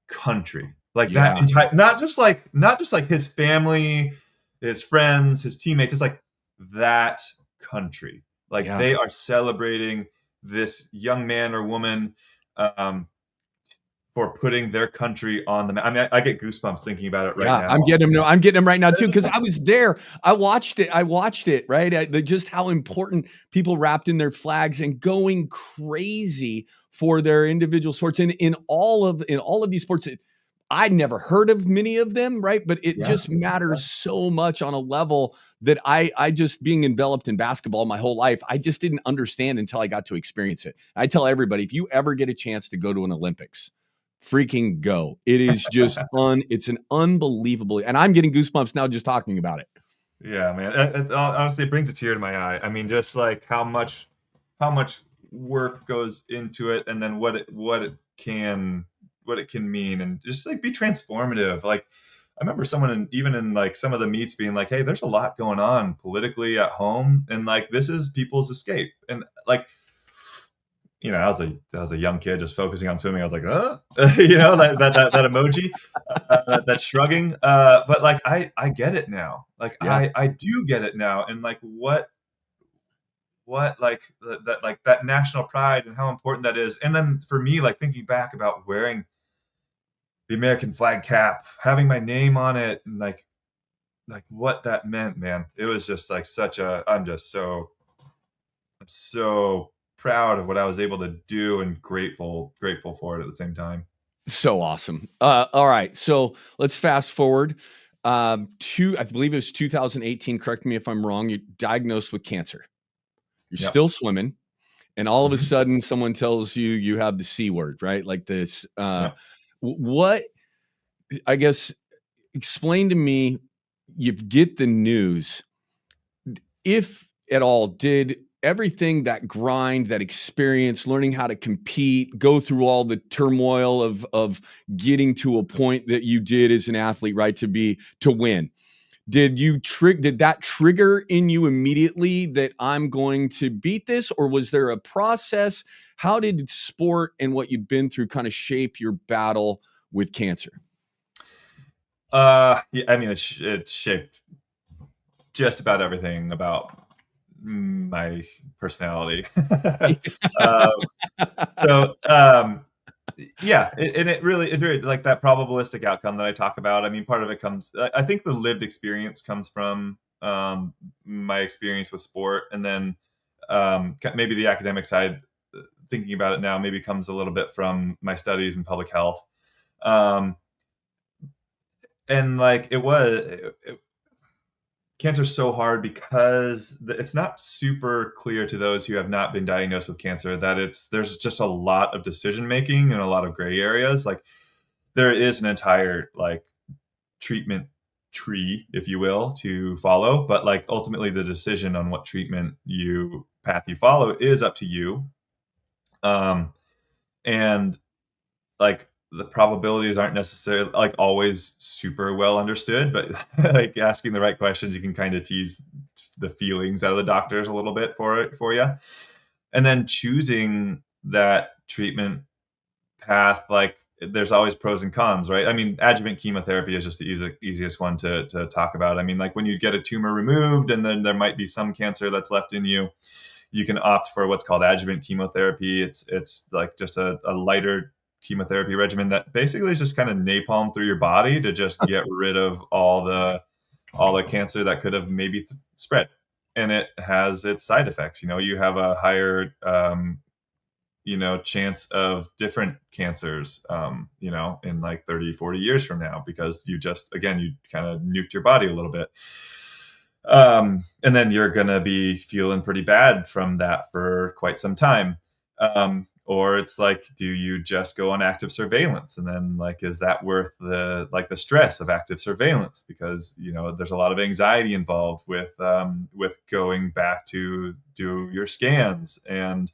country, like that entire, not just like his family, his friends, his teammates. It's like that country, like they are celebrating this young man or woman, for putting their country on the map. I mean, I get goosebumps thinking about it right now. I'm getting them right now too, because I was there. I watched it, right? Just how important people wrapped in their flags and going crazy for their individual sports. And in all of these sports, I'd never heard of many of them, right? But it Yeah. just matters so much on a level that I just being enveloped in basketball my whole life, I just didn't understand until I got to experience it. I tell everybody, if you ever get a chance to go to an Olympics, freaking go. It is just it's an unbelievable, and I'm getting goosebumps now just talking about it. Yeah, man. Honestly, it brings a tear to my eye. I mean, just like how much work goes into it, and then what it can mean, and just like be transformative. Like I remember someone even in like some of the meets being like, "Hey, there's a lot going on politically at home, and like this is people's escape." And like I was a young kid just focusing on swimming. I was like, like that emoji, that shrugging. But like, I get it now. Like, Yeah. I do get it now. And like, what, like that, like that national pride and how important that is. And then for me, like thinking back about wearing the American flag cap, having my name on it, and like what that meant, man. It was just like I'm so proud of what I was able to do and grateful for it at the same time. So awesome. All right. So let's fast forward. I believe it was 2018. Correct me if I'm wrong. You're diagnosed with cancer. You're Yep. still swimming, and all of a Mhm. sudden, someone tells you you have the C word, right? Like this. Yep. What I guess explain to me. You get the news, if at all, did everything that grind, that experience, learning how to compete, go through all the turmoil of getting to a point that you did as an athlete, right? To win. Did that trigger in you immediately that I'm going to beat this, or was there a process? How did sport and what you've been through kind of shape your battle with cancer? Yeah, I mean, it shaped just about everything about my personality. um, so, yeah, it really like that probabilistic outcome that I talk about. I mean, part of it comes. I think the lived experience comes from my experience with sport, and then maybe the academic side. Thinking about it now, maybe comes a little bit from my studies in public health. Um, and like cancer's so hard because it's not super clear to those who have not been diagnosed with cancer that there's just a lot of decision making and a lot of gray areas. Like there is an entire like treatment tree, if you will, to follow, but like ultimately the decision on what treatment you path you follow is up to you. Um, and like the probabilities aren't necessarily like always super well understood, but like asking the right questions, you can kind of tease the feelings out of the doctors a little bit for you. And then choosing that treatment path, like there's always pros and cons, right? I mean, adjuvant chemotherapy is just the easiest one to talk about. I mean, like when you get a tumor removed and then there might be some cancer that's left in you, you can opt for what's called adjuvant chemotherapy. It's like just a lighter chemotherapy regimen that basically is just kind of napalm through your body to just get rid of all the cancer that could have maybe spread. And it has its side effects. You have a higher chance of different cancers, in like 30, 40 years from now, because you kind of nuked your body a little bit. And then you're going to be feeling pretty bad from that for quite some time. Or it's like, do you just go on active surveillance? And then like, is that worth the stress of active surveillance? Because, there's a lot of anxiety involved with going back to do your scans, and,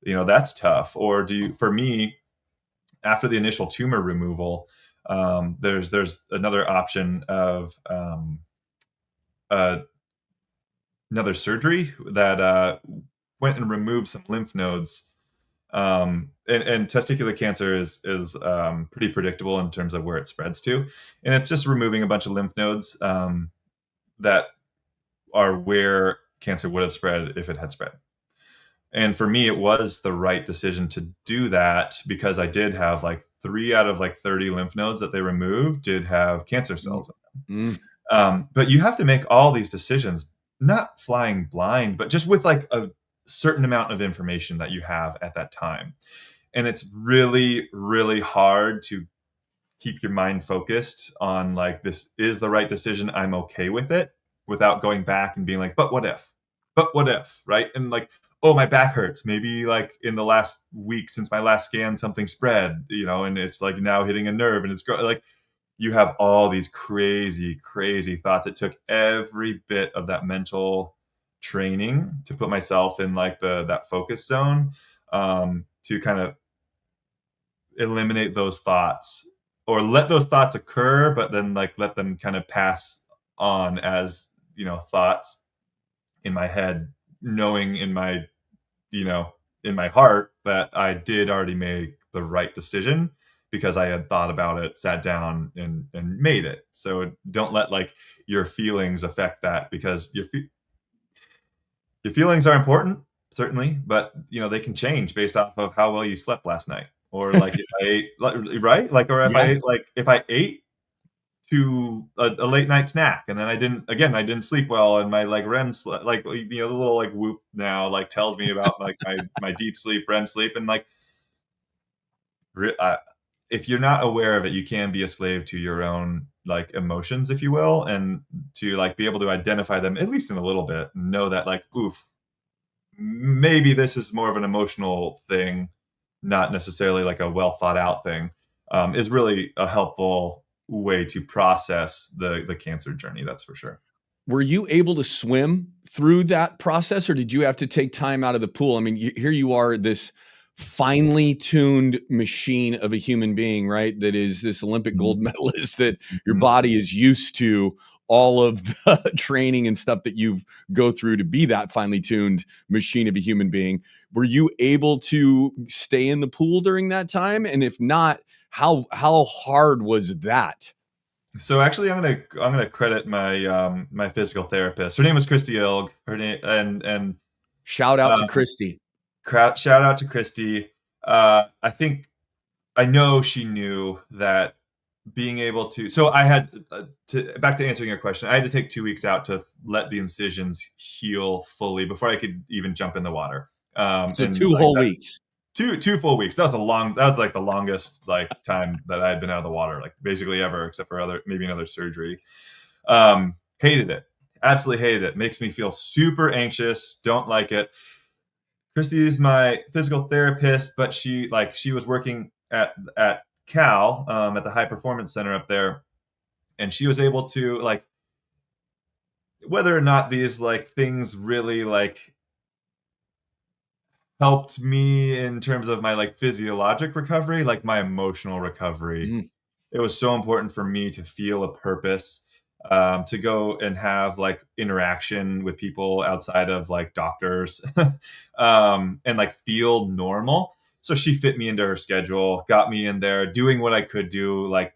that's tough. Or for me, after the initial tumor removal, there's another option of, uh, another surgery that went and removed some lymph nodes. And testicular cancer is pretty predictable in terms of where it spreads to, and it's just removing a bunch of lymph nodes that are where cancer would have spread if it had spread. And for me, it was the right decision to do that because I did have like 3 out of like 30 lymph nodes that they removed did have cancer cells. Mm. But you have to make all these decisions, not flying blind, but just with like a certain amount of information that you have at that time. And it's really, really hard to keep your mind focused on like, this is the right decision. I'm okay with it, without going back and being like, but what if? But what if? Right? And like, oh, my back hurts. Maybe like in the last week since my last scan, something spread, and it's like now hitting a nerve and it's like you have all these crazy, crazy thoughts. It took every bit of that mental training to put myself in like that focus zone, to kind of eliminate those thoughts, or let those thoughts occur, but then like let them kind of pass on as, thoughts in my head, knowing you know, in my heart that I did already make the right decision because I had thought about it, sat down and made it. So don't let like your feelings affect that, because your feelings are important, certainly, but they can change based off of how well you slept last night. Or like if I ate, right? Like, or Yeah. if I ate to a late night snack and then I didn't sleep well, and my like REM sleep, like the little like whoop now like tells me about like my deep sleep, REM sleep, and like if you're not aware of it, you can be a slave to your own like emotions, if you will, and to like be able to identify them at least in a little bit, and know that like, oof, maybe this is more of an emotional thing, not necessarily like a well thought out thing, is really a helpful way to process the cancer journey. That's for sure. Were you able to swim through that process, or did you have to take time out of the pool? I mean, here you are, this finely tuned machine of a human being, right? That is this Olympic gold Mhm. medalist that your Mhm. body is used to all of the training and stuff that you go through to be that finely tuned machine of a human being. Were you able to stay in the pool during that time? And if not, how hard was that? So actually, I'm gonna credit my physical therapist. Her name was Christy Ilg. Her name and Shout out to um, Christy. shout out to Christy. I think I know she knew that being able to. So I had to back to answering your question. I had to take 2 weeks out to let the incisions heal fully before I could even jump in the water. So And two like whole that's weeks. two full weeks. That was like the longest like time that I had been out of the water, like basically ever, except for maybe another surgery. Hated it. Absolutely hated it. Makes me feel super anxious. Don't like it. Christy is my physical therapist, but she was working at Cal, at the high performance center up there, and she was able to like, whether or not these like things really like helped me in terms of my like physiologic recovery, like my emotional recovery. Mhm. It was so important for me to feel a purpose, to go and have like interaction with people outside of like doctors, and like feel normal. So she fit me into her schedule, got me in there doing what I could do, like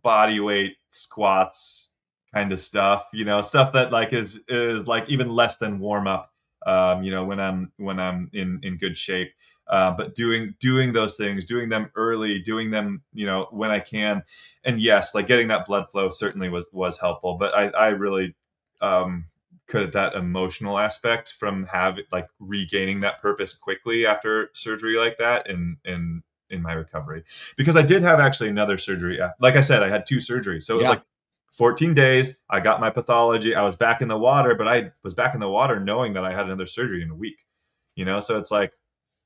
body weight squats kind of stuff, stuff that like is like even less than warm up, when I'm in good shape. But doing those things, doing them early, doing them, when I can. And yes, like getting that blood flow certainly was helpful. But I really could that emotional aspect from having like regaining that purpose quickly after surgery like that in my recovery, because I did have actually another surgery. Like I said, I had two surgeries, so it was Yeah. like 14 days. I got my pathology. I was back in the water, but I was back in the water knowing that I had another surgery in a week. So it's like,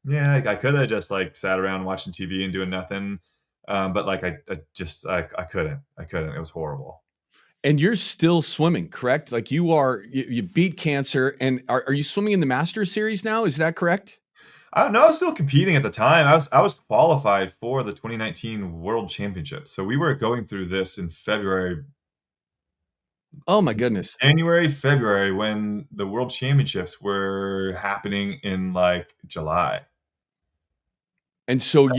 yeah, like I could have just like sat around watching TV and doing nothing, but like I couldn't. I couldn't. It was horrible. And you're still swimming, correct? Like you beat cancer, and are you swimming in the Masters series now? Is that correct? I don't know. I was still competing at the time. I was qualified for the 2019 World Championships. So we were going through this in Oh my goodness. January, February, when the World Championships were happening in like July. And so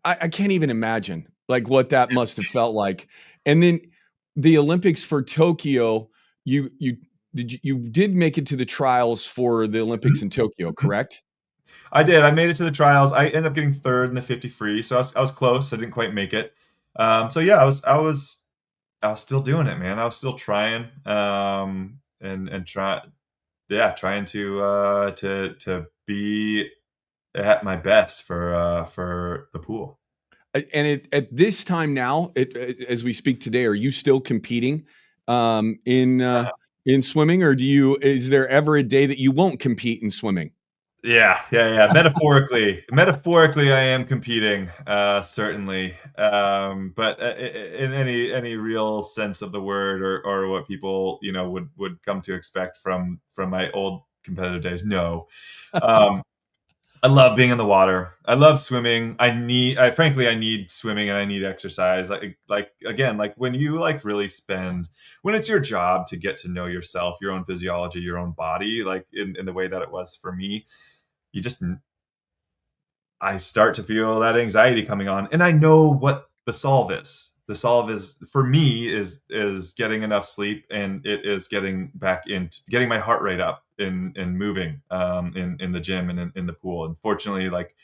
I can't even imagine like what that must have felt like. And then the Olympics for Tokyo, you did make it to the trials for the Olympics in Tokyo, correct? I did. I made it to the trials. I ended up getting third in the 50 free, so I was close. I didn't quite make it. So yeah, I was still doing it, man. I was still trying, and trying to be at my best for the pool. At this time now, as we speak today, are you still competing in swimming, or is there ever a day that you won't compete in swimming? Yeah. Metaphorically, I am competing, certainly. But in any real sense of the word, or what people would come to expect from my old competitive days, no. Um, I love being in the water. I love swimming. Frankly, I need swimming and I need exercise. Like again, like when you like really spend, when it's your job to get to know yourself, your own physiology, your own body, like in the way that it was for me, you just I start to feel that anxiety coming on, and I know what the solve is. The solve is for me is getting enough sleep, and it is getting back into getting my heart rate up and moving in the gym and in the pool. And fortunately, like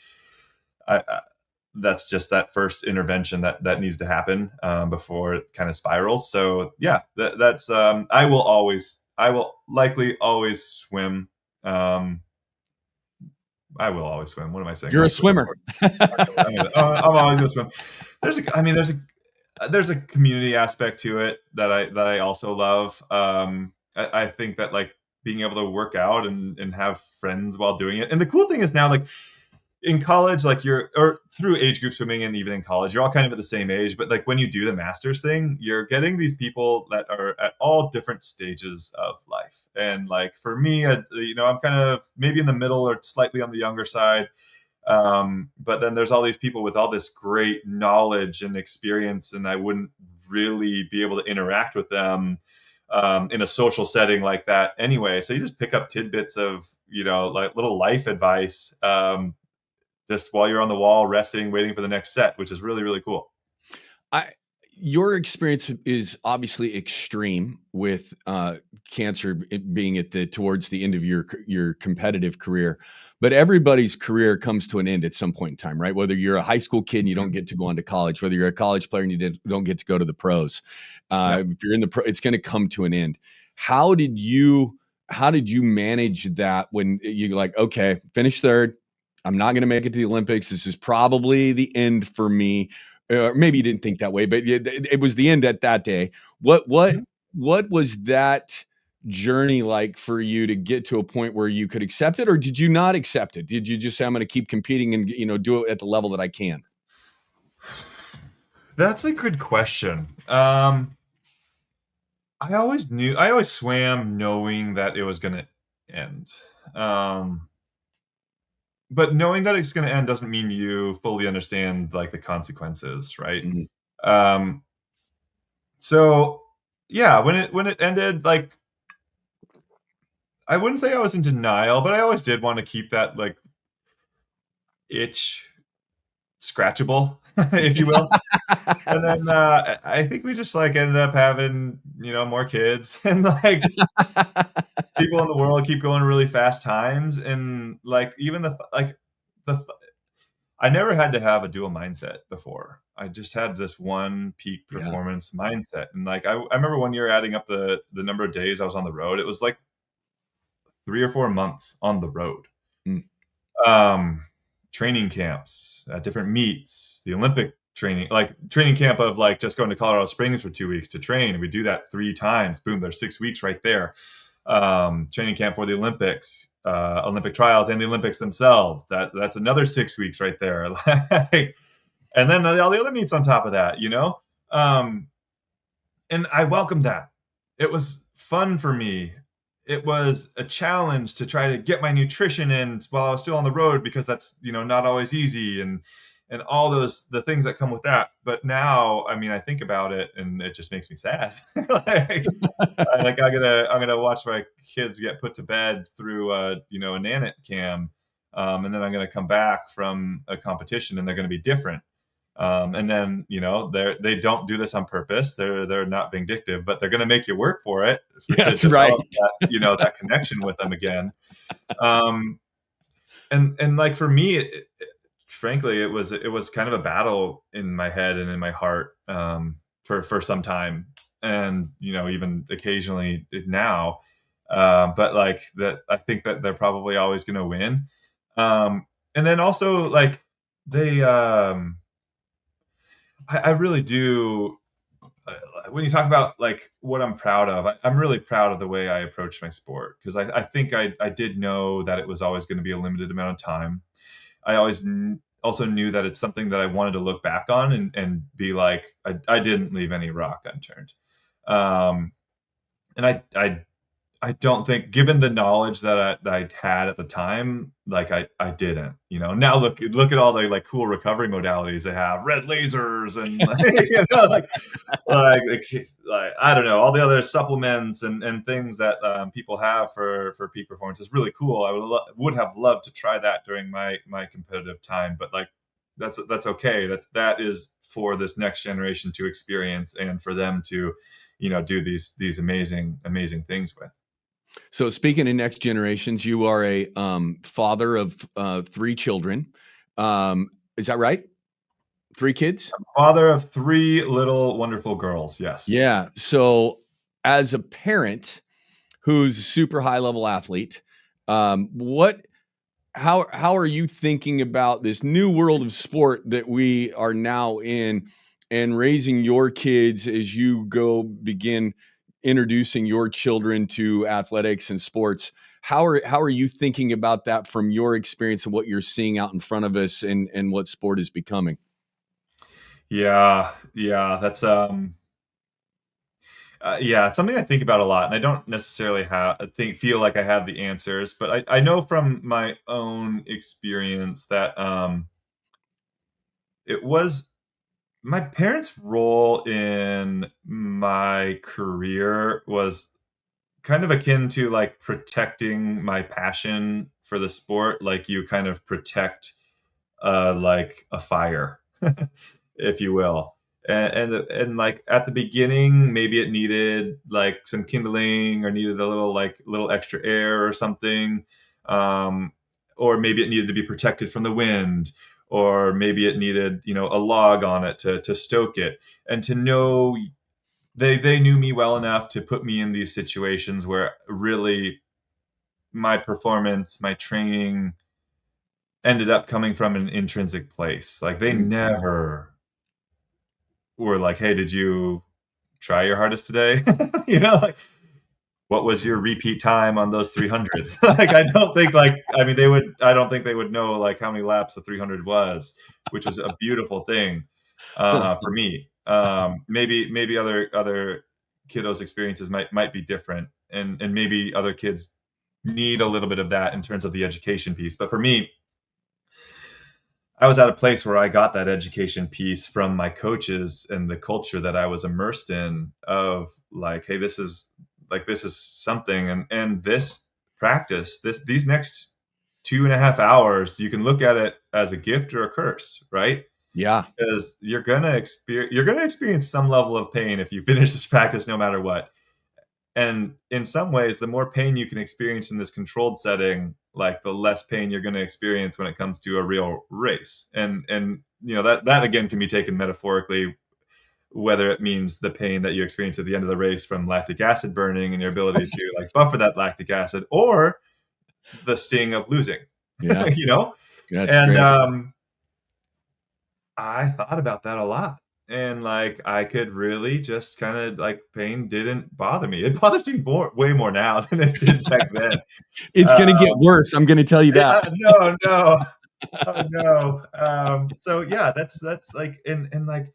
I that's just that first intervention that needs to happen before it kind of spirals. So yeah, that's I will likely always swim. Um, I will always swim. What am I saying? You're a Likely. swimmer. I'm always gonna swim. There's a community aspect to it that I also love. I think that like being able to work out and have friends while doing it. And the cool thing is now, like in college, like or through age group swimming, and even in college, you're all kind of at the same age. But like when you do the masters thing, you're getting these people that are at all different stages of life. And like for me, I'm kind of maybe in the middle or slightly on the younger side. But then there's all these people with all this great knowledge and experience, and I wouldn't really be able to interact with them in a social setting like that anyway. So you just pick up tidbits of, like little life advice, just while you're on the wall, resting, waiting for the next set, which is really, really cool. I Your experience is obviously extreme with cancer being towards the end of your competitive career, but everybody's career comes to an end at some point in time, right? Whether you're a high school kid and you don't get to go on to college, whether you're a college player and don't get to go to the pros, Yeah. if you're in the pro, it's going to come to an end. How did you how did you manage that when you're like, okay, finish third, I'm not going to make it to the Olympics. This is probably the end for me. Or maybe you didn't think that way, but it was the end at that day. What what Mhm. what was that journey like for you to get to a point where you could accept it, or did you not accept it? Did you just say, I'm going to keep competing and do it at the level that I can? That's a good question. I always swam knowing that it was going to end. Um, but knowing that it's going to end doesn't mean you fully understand like the consequences, right? Mhm. Um, so yeah, when it ended, like I wouldn't say I was in denial, but I always did want to keep that like itch scratchable, if you will. And then I think we just like ended up having more kids, and like people in the world keep going really fast times, and like even the I never had to have a dual mindset before. I just had this one peak Yeah. performance mindset. And like I remember one year adding up the number of days I was on the road. It was like 3 or 4 months on the road. Mm. Um Training camps at different meets, the Olympic training, like training camp of like just going to Colorado Springs for 2 weeks to train. We do that 3 times. Boom, there's 6 weeks right there. Training camp for the Olympics, Olympic trials, and the Olympics themselves. That's another 6 weeks right there. Like, and then all the other meets on top of that. Um, and I welcomed that. It was fun for me. It was a challenge to try to get my nutrition in while I was still on the road, because that's not always easy, and all the things that come with that. But now, I mean, I think about it and it just makes me sad. Like I'm gonna watch my kids get put to bed through a Nanit cam, and then I'm gonna come back from a competition and they're gonna be different. And then they don't do this on purpose. They're not vindictive, but they're gonna make you work for it to That's right. develop that connection with them again. Um, and like for me, frankly, it was kind of a battle in my head and in my heart for some time, and even occasionally now. But like that, I think that they're probably always going to win. And then also like they I really do. When you talk about like what I'm proud of, I'm really proud of the way I approached my sport, because I think I did know that it was always going to be a limited amount of time. I always also knew that it's something that I wanted to look back on and be like, I didn't leave any rock unturned. Um, and I don't think, given the knowledge that I had at the time, like I didn't, Now look at all the like cool recovery modalities they have, red lasers and like I don't know, all the other supplements and things that people have for peak performance is really cool. I would have loved to try that during my competitive time, but like that's okay. That is for this next generation to experience and for them to do these amazing things with. So speaking of next generations, you are a father of 3 children. Is that right? 3 kids? Father of 3 little wonderful girls, yes. Yeah. So as a parent who's a super high level athlete, what how are you thinking about this new world of sport that we are now in, and raising your kids as you go begin introducing your children to athletics and sports? How are you thinking about that from your experience and what you're seeing out in front of us, and what sport is becoming? Yeah, that's yeah, it's something I think about a lot, and I don't necessarily feel like I have the answers, but I know from my own experience that it was my parents' role in my career was kind of akin to like protecting my passion for the sport, like you kind of protect like a fire, if you will. And like at the beginning, maybe it needed like some kindling or needed a little extra air or something, um, or maybe it needed to be protected from the wind, or maybe it needed a log on it to stoke it, and to know they knew me well enough to put me in these situations where really my performance, my training ended up coming from an intrinsic place. Like they Mm. never were like, "Hey, did you try your hardest today?" Like, "What was your repeat time on those 300s?" Like, I don't think they would know, like, how many laps the 300 was, which is a beautiful thing, for me. Maybe other kiddos' experiences might be different, and maybe other kids need a little bit of that in terms of the education piece. But for me, I was at a place where I got that education piece from my coaches and the culture that I was immersed in, of like, hey, this is something, and this practice, these next 2.5 hours, you can look at it as a gift or a curse, right? Yeah. Because you're gonna experience some level of pain if you finish this practice, no matter what. And in some ways, the more pain you can experience in this controlled setting, like the less pain you're going to experience when it comes to a real race. And that again can be taken metaphorically, whether it means the pain that you experience at the end of the race from lactic acid burning and your ability to like buffer that lactic acid, or the sting of losing. Yeah. you know That's and great. I thought about that a lot. And like I could really just kind of like, pain didn't bother me. It bothers me way more now than it did back then. It's gonna get Um, worse, I'm gonna tell you that. no, no, oh no. So yeah, that's like, and like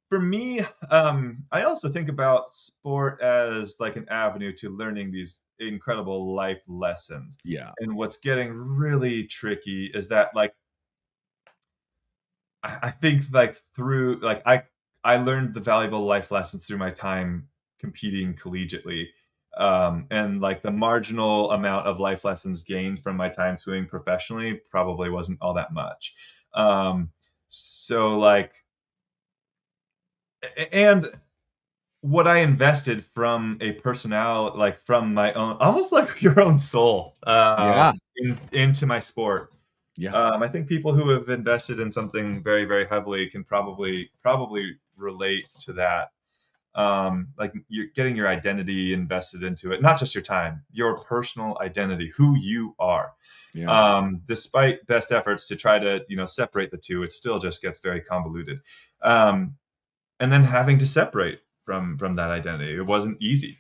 for me, I also think about sport as like an avenue to learning these incredible life lessons. Yeah. And what's getting really tricky is that like I think like through like I learned the valuable life lessons through my time competing collegiately. And like the marginal amount of life lessons gained from my time swimming professionally probably wasn't all that much. So like, and what I invested from a personality, like from my own, almost like your own soul, Yeah. into my sport. Yeah. I think people who have invested in something very, very heavily can probably relate to that. like you're getting your identity invested into it, not just your time, your personal identity, who you are. Despite best efforts to try to, separate the two, it still just gets very convoluted. And then having to separate from that identity, it wasn't easy.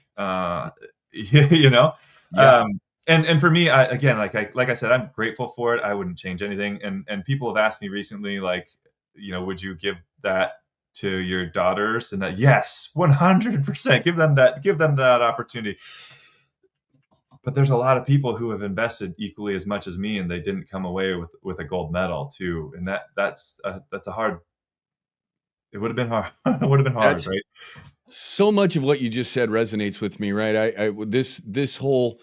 You know, Yeah. and for me, like I said, I'm grateful for it. I wouldn't change anything. And people have asked me recently, like, would you give that to your daughters? And that, yes, 100%, give them that opportunity. But there's a lot of people who have invested equally as much as me, and they didn't come away with a gold medal too. And that's a hard. It would have been hard. It would have been hard, That's right? so much of what you just said resonates with me, right? This whole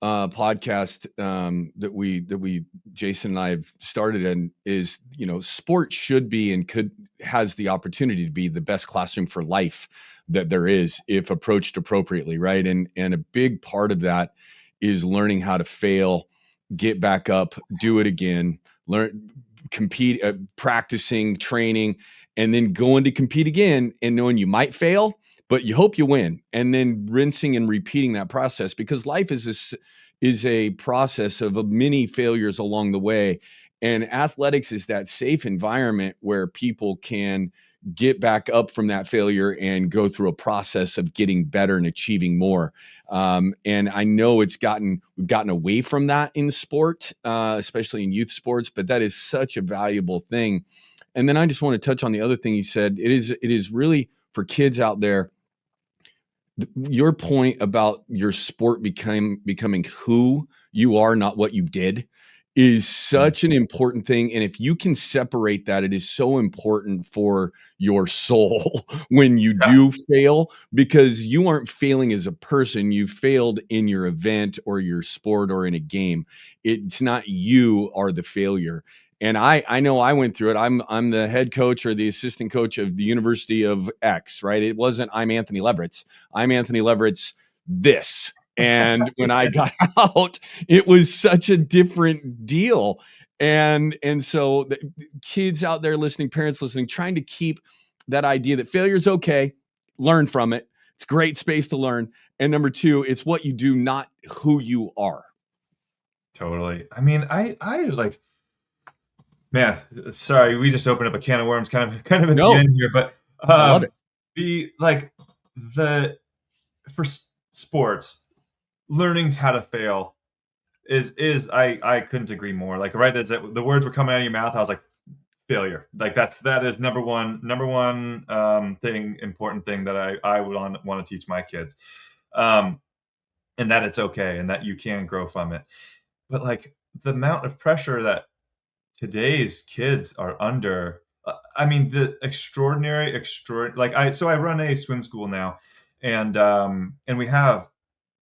podcast that we Jason and I have started in is, sport should be and has the opportunity to be the best classroom for life that there is if approached appropriately, right? And a big part of that is learning how to fail, get back up, do it again, learn, compete, practicing, training, and then going to compete again and knowing you might fail, but you hope you win, and then rinsing and repeating that process, because life is a process of many failures along the way. And athletics is that safe environment where people can get back up from that failure and go through a process of getting better and achieving more. And I know we've gotten away from that in sport, especially in youth sports, but that is such a valuable thing. And then I just want to touch on the other thing you said. It is really for kids out there. Your point about your sport becoming who you are, not what you did, is such an important thing. And if you can separate that, it is so important for your soul when you Yeah, do fail, because you aren't failing as a person. You failed in your event or your sport or in a game. It's not you are the failure. And I know I went through it. I'm the head coach or the assistant coach of the University of X, right? It wasn't I'm Anthony Leveretz. I'm Anthony Leveretz this. And when I got out, it was such a different deal. And so the kids out there listening, parents listening, trying to keep that idea that failure is okay, learn from it. It's a great space to learn. And number two, it's what you do, not who you are. totally. I mean, I like, man, sorry, we just opened up a can of worms kind of at the No, end here, but I love it. the like the for sports, learning how to fail is I couldn't agree more. Like right as the words were coming out of your mouth, I was like, failure. Like that is number one important thing that I would want to teach my kids. Um and that it's okay and that you can grow from it. But like the amount of pressure that today's kids are under, I mean the like I run a swim school now, and we have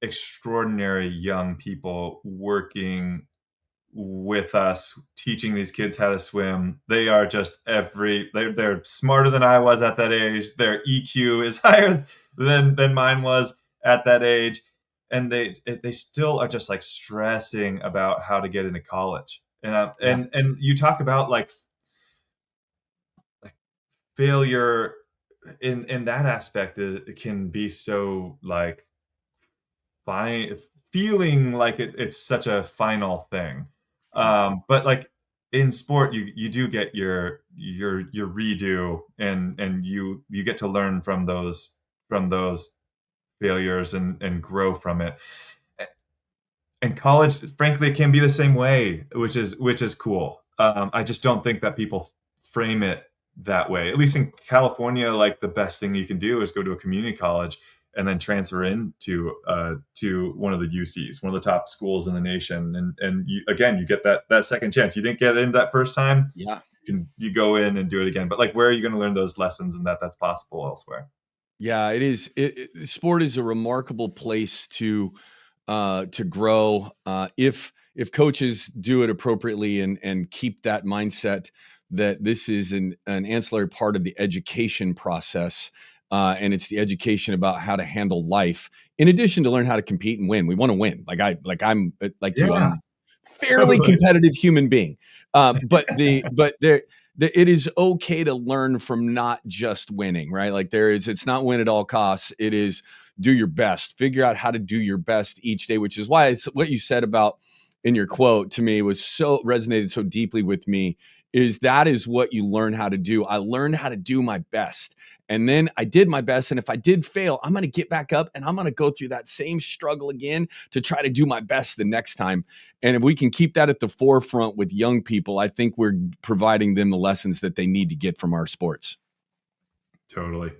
extraordinary young people working with us, teaching these kids how to swim. They are just they're smarter than I was at that age. Their EQ is higher than mine was at that age, and they still are just like stressing about how to get into college. Yeah. And you talk about like failure in that aspect, it can be so like fine, feeling like it's such a final thing. But like in sport, you do get your redo, and you get to learn from those failures and grow from it. And college, frankly, can be the same way, which is cool. I just don't think that people frame it that way. At least in California, like the best thing you can do is go to a community college and then transfer into to one of the UCs, one of the top schools in the nation, and you get that second chance. You didn't get in that first time, Yeah. you go in and do it again. But like, where are you going to learn those lessons, and that's possible elsewhere? Yeah, it is. Sport is a remarkable place to grow if coaches do it appropriately and keep that mindset that this is an ancillary part of the education process, and it's the education about how to handle life in addition to learn how to compete and win. We want to win. I'm like you. Yeah, I'm fairly totally. competitive human being, but there. it is okay to learn from not just winning, right? Like it's not win at all costs. It is do your best, figure out how to do your best each day, which is why what you said about in your quote to me was so resonated so deeply with me, is that is what you learn how to do. I learned how to do my best. And then I did my best. And if I did fail, I'm going to get back up and I'm going to go through that same struggle again to try to do my best the next time. And if we can keep that at the forefront with young people, I think we're providing them the lessons that they need to get from our sports. Totally.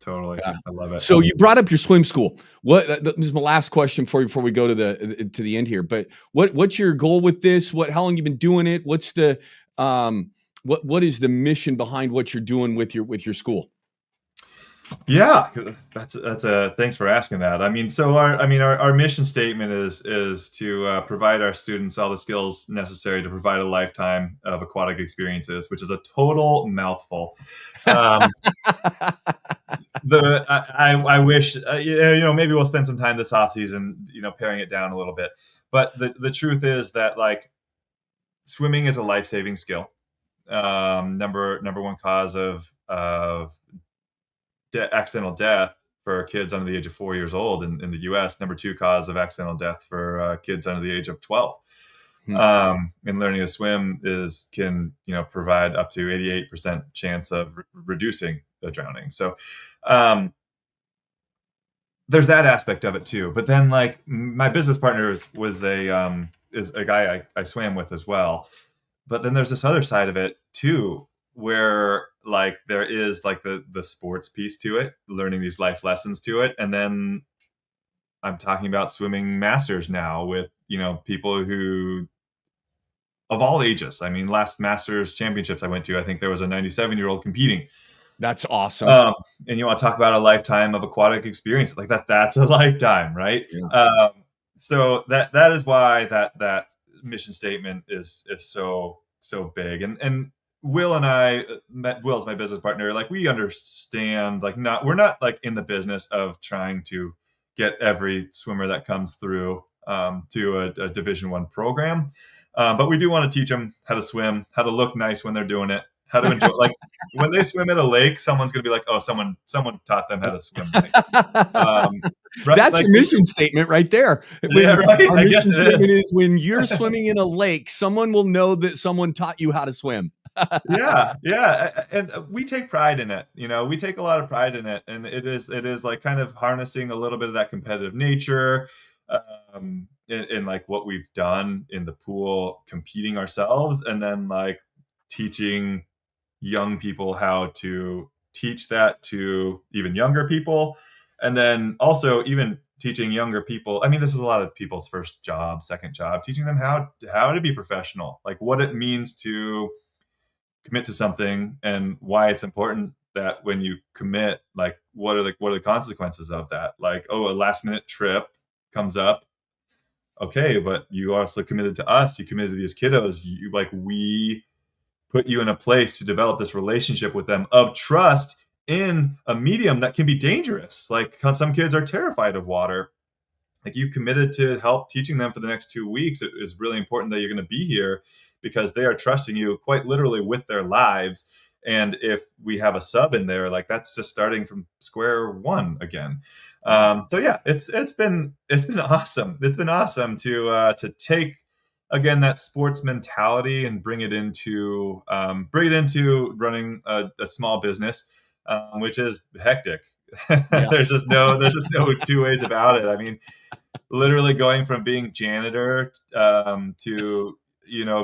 Yeah. I love it. So you brought up your swim school. This is my last question for you before we go to the end here. But what's your goal with this? How long you been doing it? What's the what is the mission behind what you're doing with your school? Yeah, that's thanks for asking that. I mean, so our mission statement is to provide our students all the skills necessary to provide a lifetime of aquatic experiences, which is a total mouthful. I wish maybe we'll spend some time this off season paring it down a little bit. But the truth is that like swimming is a life-saving skill. Number one cause of accidental death for kids under the age of 4 years old in the U.S. Number two cause of accidental death for kids under the age of 12. And learning to swim can provide up to 88% chance of reducing the drowning. So there's that aspect of it too. But then like my business partner is a guy I swam with as well. But then there's this other side of it too, where like there is like the sports piece to it, learning these life lessons to it. And then I'm talking about swimming masters now with, people who of all ages. I mean, last Masters championships I went to, I think there was a 97-year-old competing. That's awesome. And you want to talk about a lifetime of aquatic experience like that's a lifetime, right? Yeah. So that is why that mission statement is so big. And Will and I, Will's my business partner, like we understand, like we're not like in the business of trying to get every swimmer that comes through to a Division I program. But we do want to teach them how to swim, how to look nice when they're doing it, how to enjoy. Like when they swim at a lake, someone's going to be like, "Oh, someone taught them how to swim." Right? That's like, your mission statement right there. Yeah, right. Our I mission guess it statement is. is when you're swimming in a lake, someone will know that someone taught you how to swim. Yeah, and we take pride in it. We take a lot of pride in it, and it is like kind of harnessing a little bit of that competitive nature, in like what we've done in the pool, competing ourselves, and then like teaching young people how to teach that to even younger people, and then also even teaching younger people. I mean, this is a lot of people's first job, second job, teaching them how to be professional, like what it means to commit to something and why it's important that when you commit, like what are the consequences of that? Like, oh, a last minute trip comes up. Okay, but you also committed to us. You committed to these kiddos. We put you in a place to develop this relationship with them of trust in a medium that can be dangerous. Like some kids are terrified of water. Like you committed to help teaching them for the next 2 weeks. It is really important that you're going to be here because they are trusting you quite literally with their lives. And if we have a sub in there, like that's just starting from square one again. So yeah, it's been awesome. It's been awesome to take again that sports mentality and bring it into running a small business, which is hectic. Yeah. There's just no two ways about it. I mean, literally going from being janitor to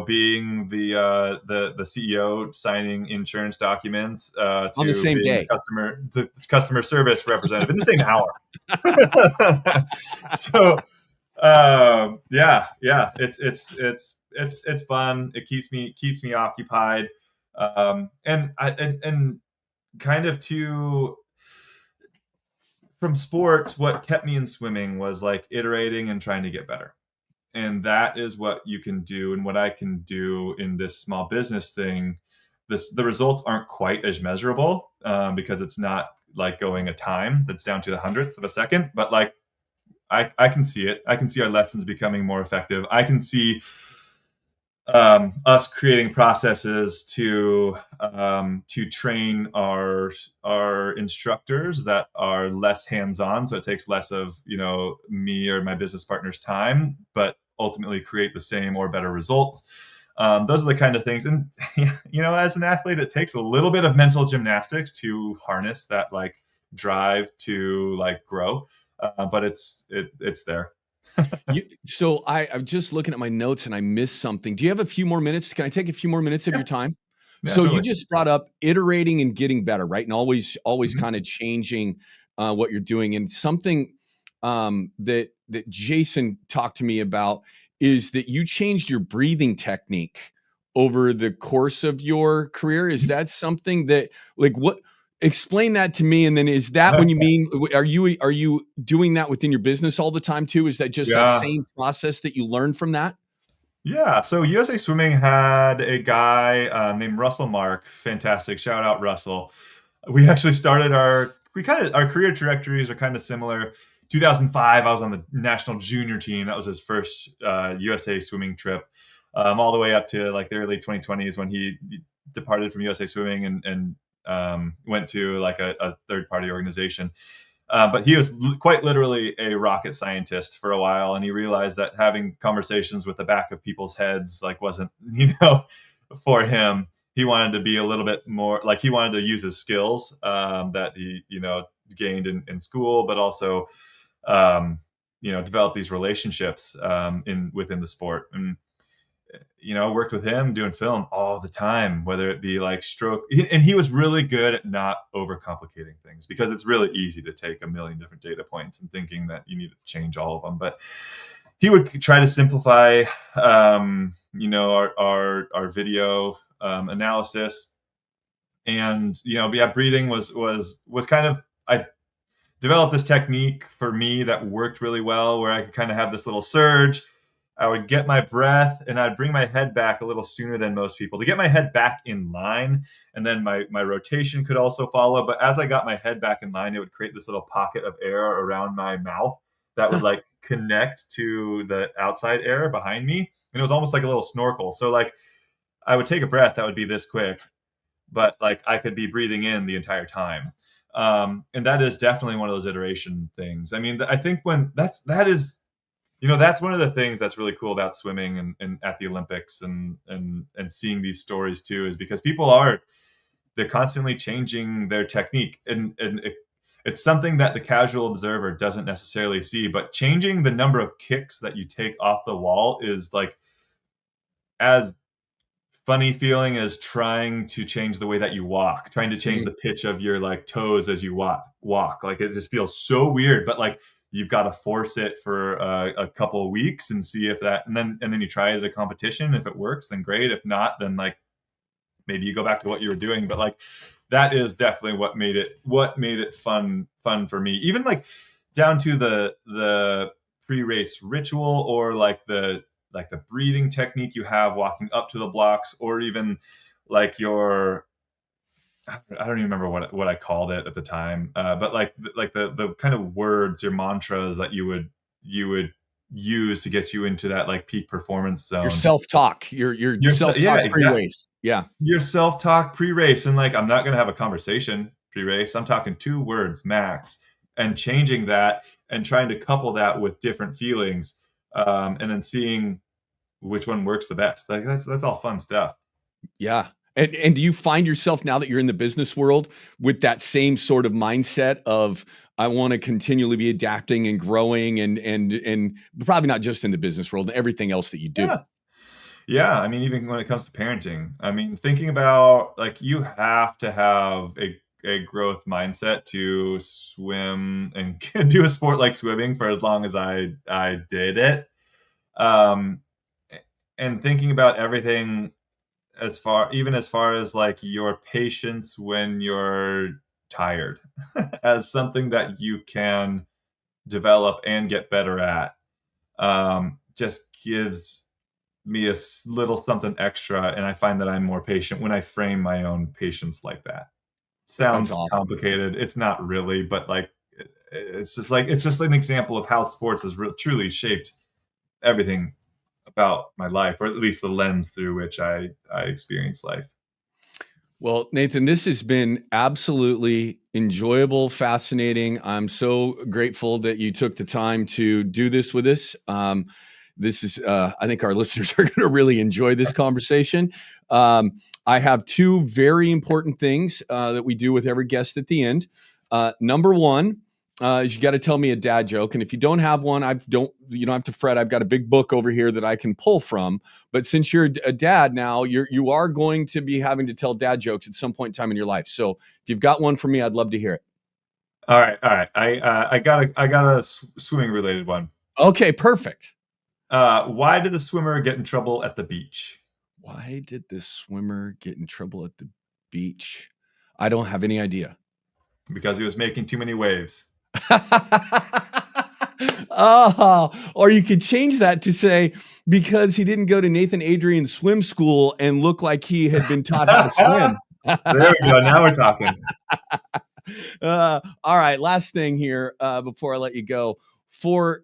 being the CEO signing insurance documents to On the same being day. the customer service representative in the same hour. So yeah, it's fun. It keeps me occupied, and kind of from sports, what kept me in swimming was like iterating and trying to get better. And that is what you can do and what I can do in this small business thing. The results aren't quite as measurable because it's not like going a time that's down to the hundredths of a second, but like I can see it. I can see our lessons becoming more effective. I can see us creating processes to train our instructors that are less hands-on, so it takes less of me or my business partner's time, but ultimately create the same or better results. Those are the kind of things, and as an athlete, it takes a little bit of mental gymnastics to harness that like drive to like grow, but it's there. So I'm just looking at my notes and I missed something. Do you have a few more minutes? Can I take a few more minutes of Yeah, your time? yeah, So you totally. just brought up iterating and getting better, right? And always Mhm. kind of changing what you're doing. And something that Jason talked to me about is that you changed your breathing technique over the course of your career. Is that something that like what? Explain that to me, and then is that when you mean are you doing that within your business all the time too? Is that just that Yeah. same process that you learned from that? Yeah, so USA Swimming had a guy named Russell Mark. Fantastic, shout out Russell. We actually started our career trajectories are kind of similar. 2005, I was on the national junior team. That was his first USA Swimming trip, all the way up to like the early 2020s when he departed from USA Swimming and went to like a third party organization. But he was quite literally a rocket scientist for a while, and he realized that having conversations with the back of people's heads like wasn't, for him. He wanted to be a little bit more like he wanted to use his skills that he, gained in school, but also, develop these relationships in within the sport. And worked with him doing film all the time, whether it be like stroke. And he was really good at not overcomplicating things because it's really easy to take a million different data points and thinking that you need to change all of them. But he would try to simplify, our video analysis, and yeah, breathing was kind of I developed this technique for me that worked really well, where I could kind of have this little surge. I would get my breath and I'd bring my head back a little sooner than most people to get my head back in line. And then my rotation could also follow. But as I got my head back in line, it would create this little pocket of air around my mouth that would like connect to the outside air behind me. And it was almost like a little snorkel. So like I would take a breath that would be this quick, but like I could be breathing in the entire time. And that is definitely one of those iteration things. I mean, I think when that is that's one of the things that's really cool about swimming and at the Olympics and seeing these stories too, is because they're constantly changing their technique, and it's something that the casual observer doesn't necessarily see. But changing the number of kicks that you take off the wall is like as funny feeling as trying to change the way that you walk, trying to change the Mhm. pitch of your like toes as you walk. Like it just feels so weird, but like you've got to force it for a couple of weeks and see if that, and then you try it at a competition. If it works, then great. If not, then like maybe you go back to what you were doing. But like that is definitely what made it fun for me. Even like down to the pre-race ritual, or like the breathing technique you have walking up to the blocks, or even like your I don't even remember what I called it at the time, but like the kind of words, your mantras that you would use to get you into that like peak performance Your zone. self-talk, your Yeah, self-talk exactly. pre-race. Yeah. Your self-talk pre-race, and like I'm not gonna have a conversation pre-race. I'm talking 2 words max, and changing that and trying to couple that with different feelings, and then seeing which one works the best. Like that's all fun stuff. Yeah. And do you find yourself now that you're in the business world with that same sort of mindset of I want to continually be adapting and growing and probably not just in the business world, and everything else that you do? Yeah. Yeah, I mean, even when it comes to parenting, I mean, thinking about like you have to have a growth mindset to swim and do a sport like swimming for as long as I did it. Um, and thinking about everything as far as like your patience when you're tired as something that you can develop and get better at, just gives me little something extra, and I find that I'm more patient when I frame my own patience like that. That's Sounds awesome. complicated, it's not really, but like it's just an example of how sports has truly shaped everything about my life, or at least the lens through which I experience life. Well, Nathan, this has been absolutely enjoyable, fascinating. I'm so grateful that you took the time to do this with us. This is, I think our listeners are going to really enjoy this conversation. I have two very important things that we do with every guest at the end. Number one is you got to tell me a dad joke, and if you don't have one, you don't have to fret. I've got a big book over here that I can pull from. But since you're a dad now, you are going to be having to tell dad jokes at some point in time in your life. So if you've got one for me, I'd love to hear it. All right. I got a swimming related one. Okay, perfect. Why did the swimmer get in trouble at the beach? Why did this swimmer get in trouble at the beach? I don't have any idea. Because he was making too many waves. Oh, or you could change that to say because he didn't go to Nathan Adrian swim school and look like he had been taught how to swim. There we go. Now we're talking. All right, last thing here before I let you go. For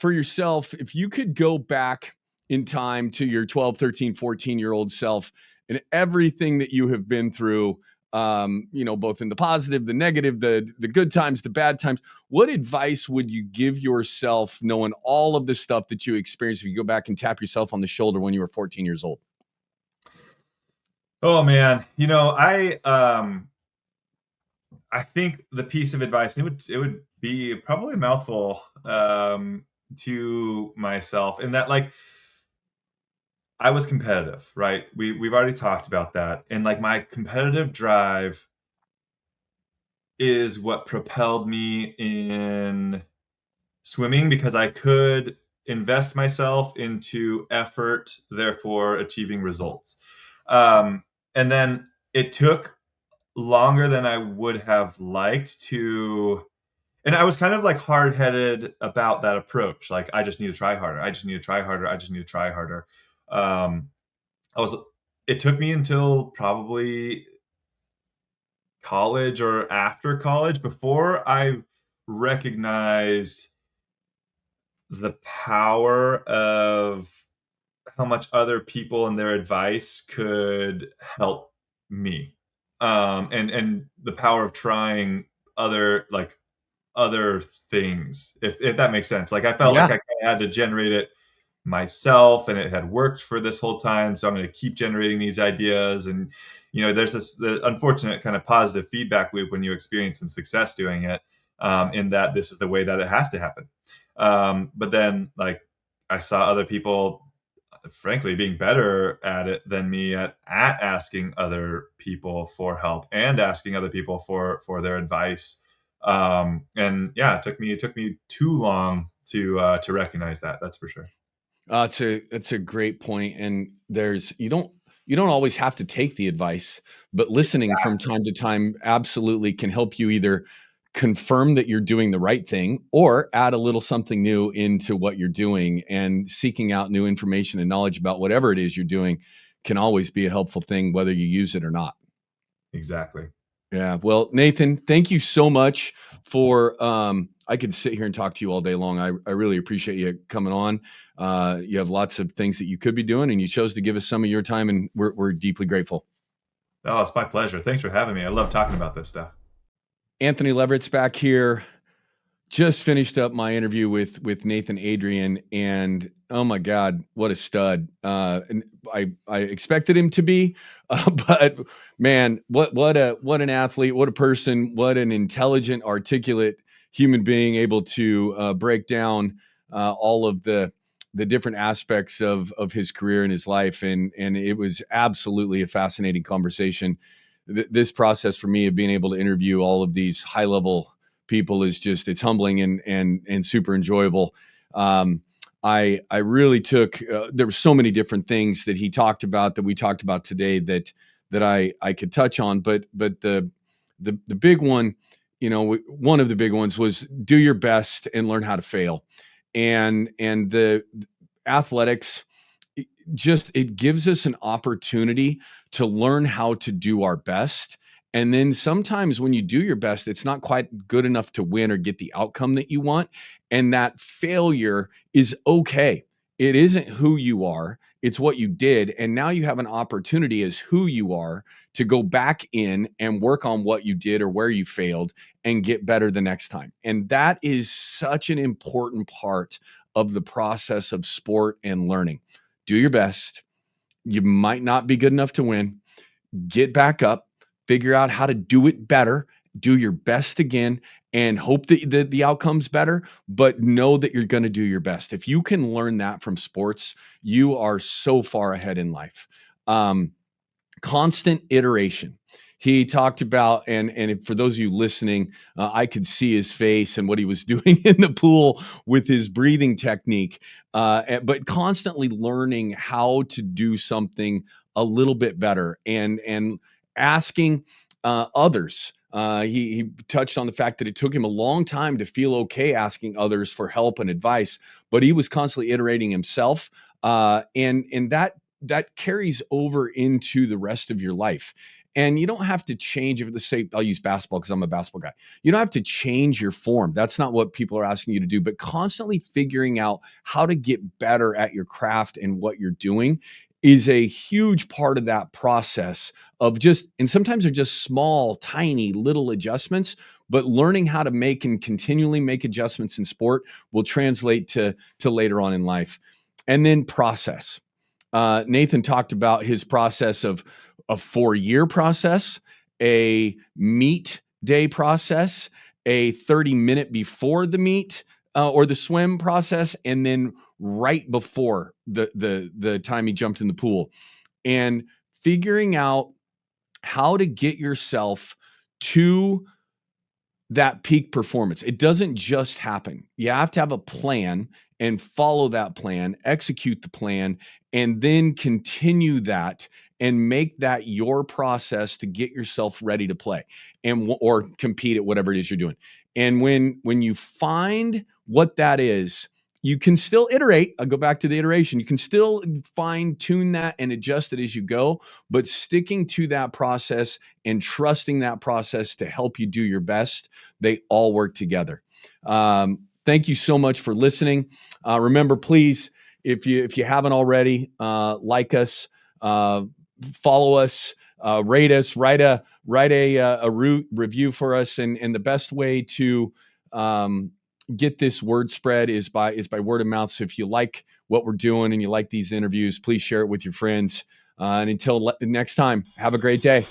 yourself, if you could go back in time to your 12, 13, 14-year-old self and everything that you have been through, both in the positive, the negative, the good times, the bad times, what advice would you give yourself knowing all of the stuff that you experienced if you go back and tap yourself on the shoulder when you were 14 years old? Oh man, I think the piece of advice, it would be probably a mouthful to myself, in that, like, I was competitive, right? We've already talked about that, and like my competitive drive is what propelled me in swimming, because I could invest myself into effort, therefore achieving results. And then it took longer than I would have liked to, and I was kind of like hard-headed about that approach. Like, I just need to try harder. I just need to try harder. I just need to try harder. Um, I was. It took me until probably college or after college before I recognized the power of how much other people and their advice could help me, and the power of trying other things, if that makes sense. Like, I felt like Yeah. I kind of had to generate it myself, and it had worked for this whole time, so I'm going to keep generating these ideas. And there's the unfortunate kind of positive feedback loop when you experience some success doing it, in that this is the way that it has to happen. But then, like, I saw other people, frankly, being better at it than me at asking other people for help and asking other people for their advice. And yeah, it took me too long to recognize that. That's for sure. It's a great point, and you don't always have to take the advice, but listening from time to time absolutely can help you either confirm that you're doing the right thing or add a little something new into what you're doing. And seeking out new information and knowledge about whatever it is you're doing can always be a helpful thing, whether you use it or not. Exactly. Yeah. Well, Nathan, thank you so much for I could sit here and talk to you all day long. I really appreciate you coming on. You have lots of things that you could be doing, and you chose to give us some of your time, and we're deeply grateful. Oh, it's my pleasure. Thanks for having me. I love talking about this stuff. Anthony Leverett's back here. Just finished up my interview with Nathan Adrian, and oh my God, what a stud! And I expected him to be, but man, what an athlete, what a person, what an intelligent, articulate human being, able to break down all of the different aspects of his career and his life, and it was absolutely a fascinating conversation. This process for me of being able to interview all of these high level people is just, it's humbling and super enjoyable. I really took there were so many different things that he talked about, that we talked about today, that I could touch on, but the big one, one of the big ones was do your best and learn how to fail. And the athletics, just, it gives us an opportunity to learn how to do our best. And then sometimes when you do your best, it's not quite good enough to win or get the outcome that you want. And that failure is okay. It isn't who you are, it's what you did. And now you have an opportunity as who you are to go back in and work on what you did or where you failed and get better the next time. And that is such an important part of the process of sport and learning. Do your best. You might not be good enough to win. Get back up, figure out how to do it better, do your best again, and hope that the outcome's better, but know that you're going to do your best. If you can learn that from sports, you are so far ahead in life. Constant iteration. He talked about, and for those of you listening, I could see his face and what he was doing in the pool with his breathing technique, but constantly learning how to do something a little bit better and asking others. He touched on the fact that it took him a long time to feel okay asking others for help and advice, but he was constantly iterating himself, and that carries over into the rest of your life. And you don't have to change, if let's say I'll use basketball because I'm a basketball guy. You don't have to change your form. That's not what people are asking you to do, but constantly figuring out how to get better at your craft and what you're doing is a huge part of that process of just, and sometimes they're just small, tiny, little adjustments, but learning how to make and continually make adjustments in sport will translate to later on in life. And then process. Nathan talked about his process of a 4-year process, a meet day process, a 30-minute before the meet or the swim process, and then right before the time he jumped in the pool, and figuring out how to get yourself to that peak performance. It doesn't just happen. You have to have a plan and follow that plan, execute the plan, and then continue that and make that your process to get yourself ready to play and or compete at whatever it is you're doing. And when you find what that is, you can still iterate. I'll go back to the iteration. You can still fine tune that and adjust it as you go, but sticking to that process and trusting that process to help you do your best, they all work together. Thank you so much for listening. Remember, please, if you haven't already, like us, follow us, rate us, write a review for us, and the best way to get this word spread is by word of mouth. So if you like what we're doing and you like these interviews, please share it with your friends. And until next time, have a great day.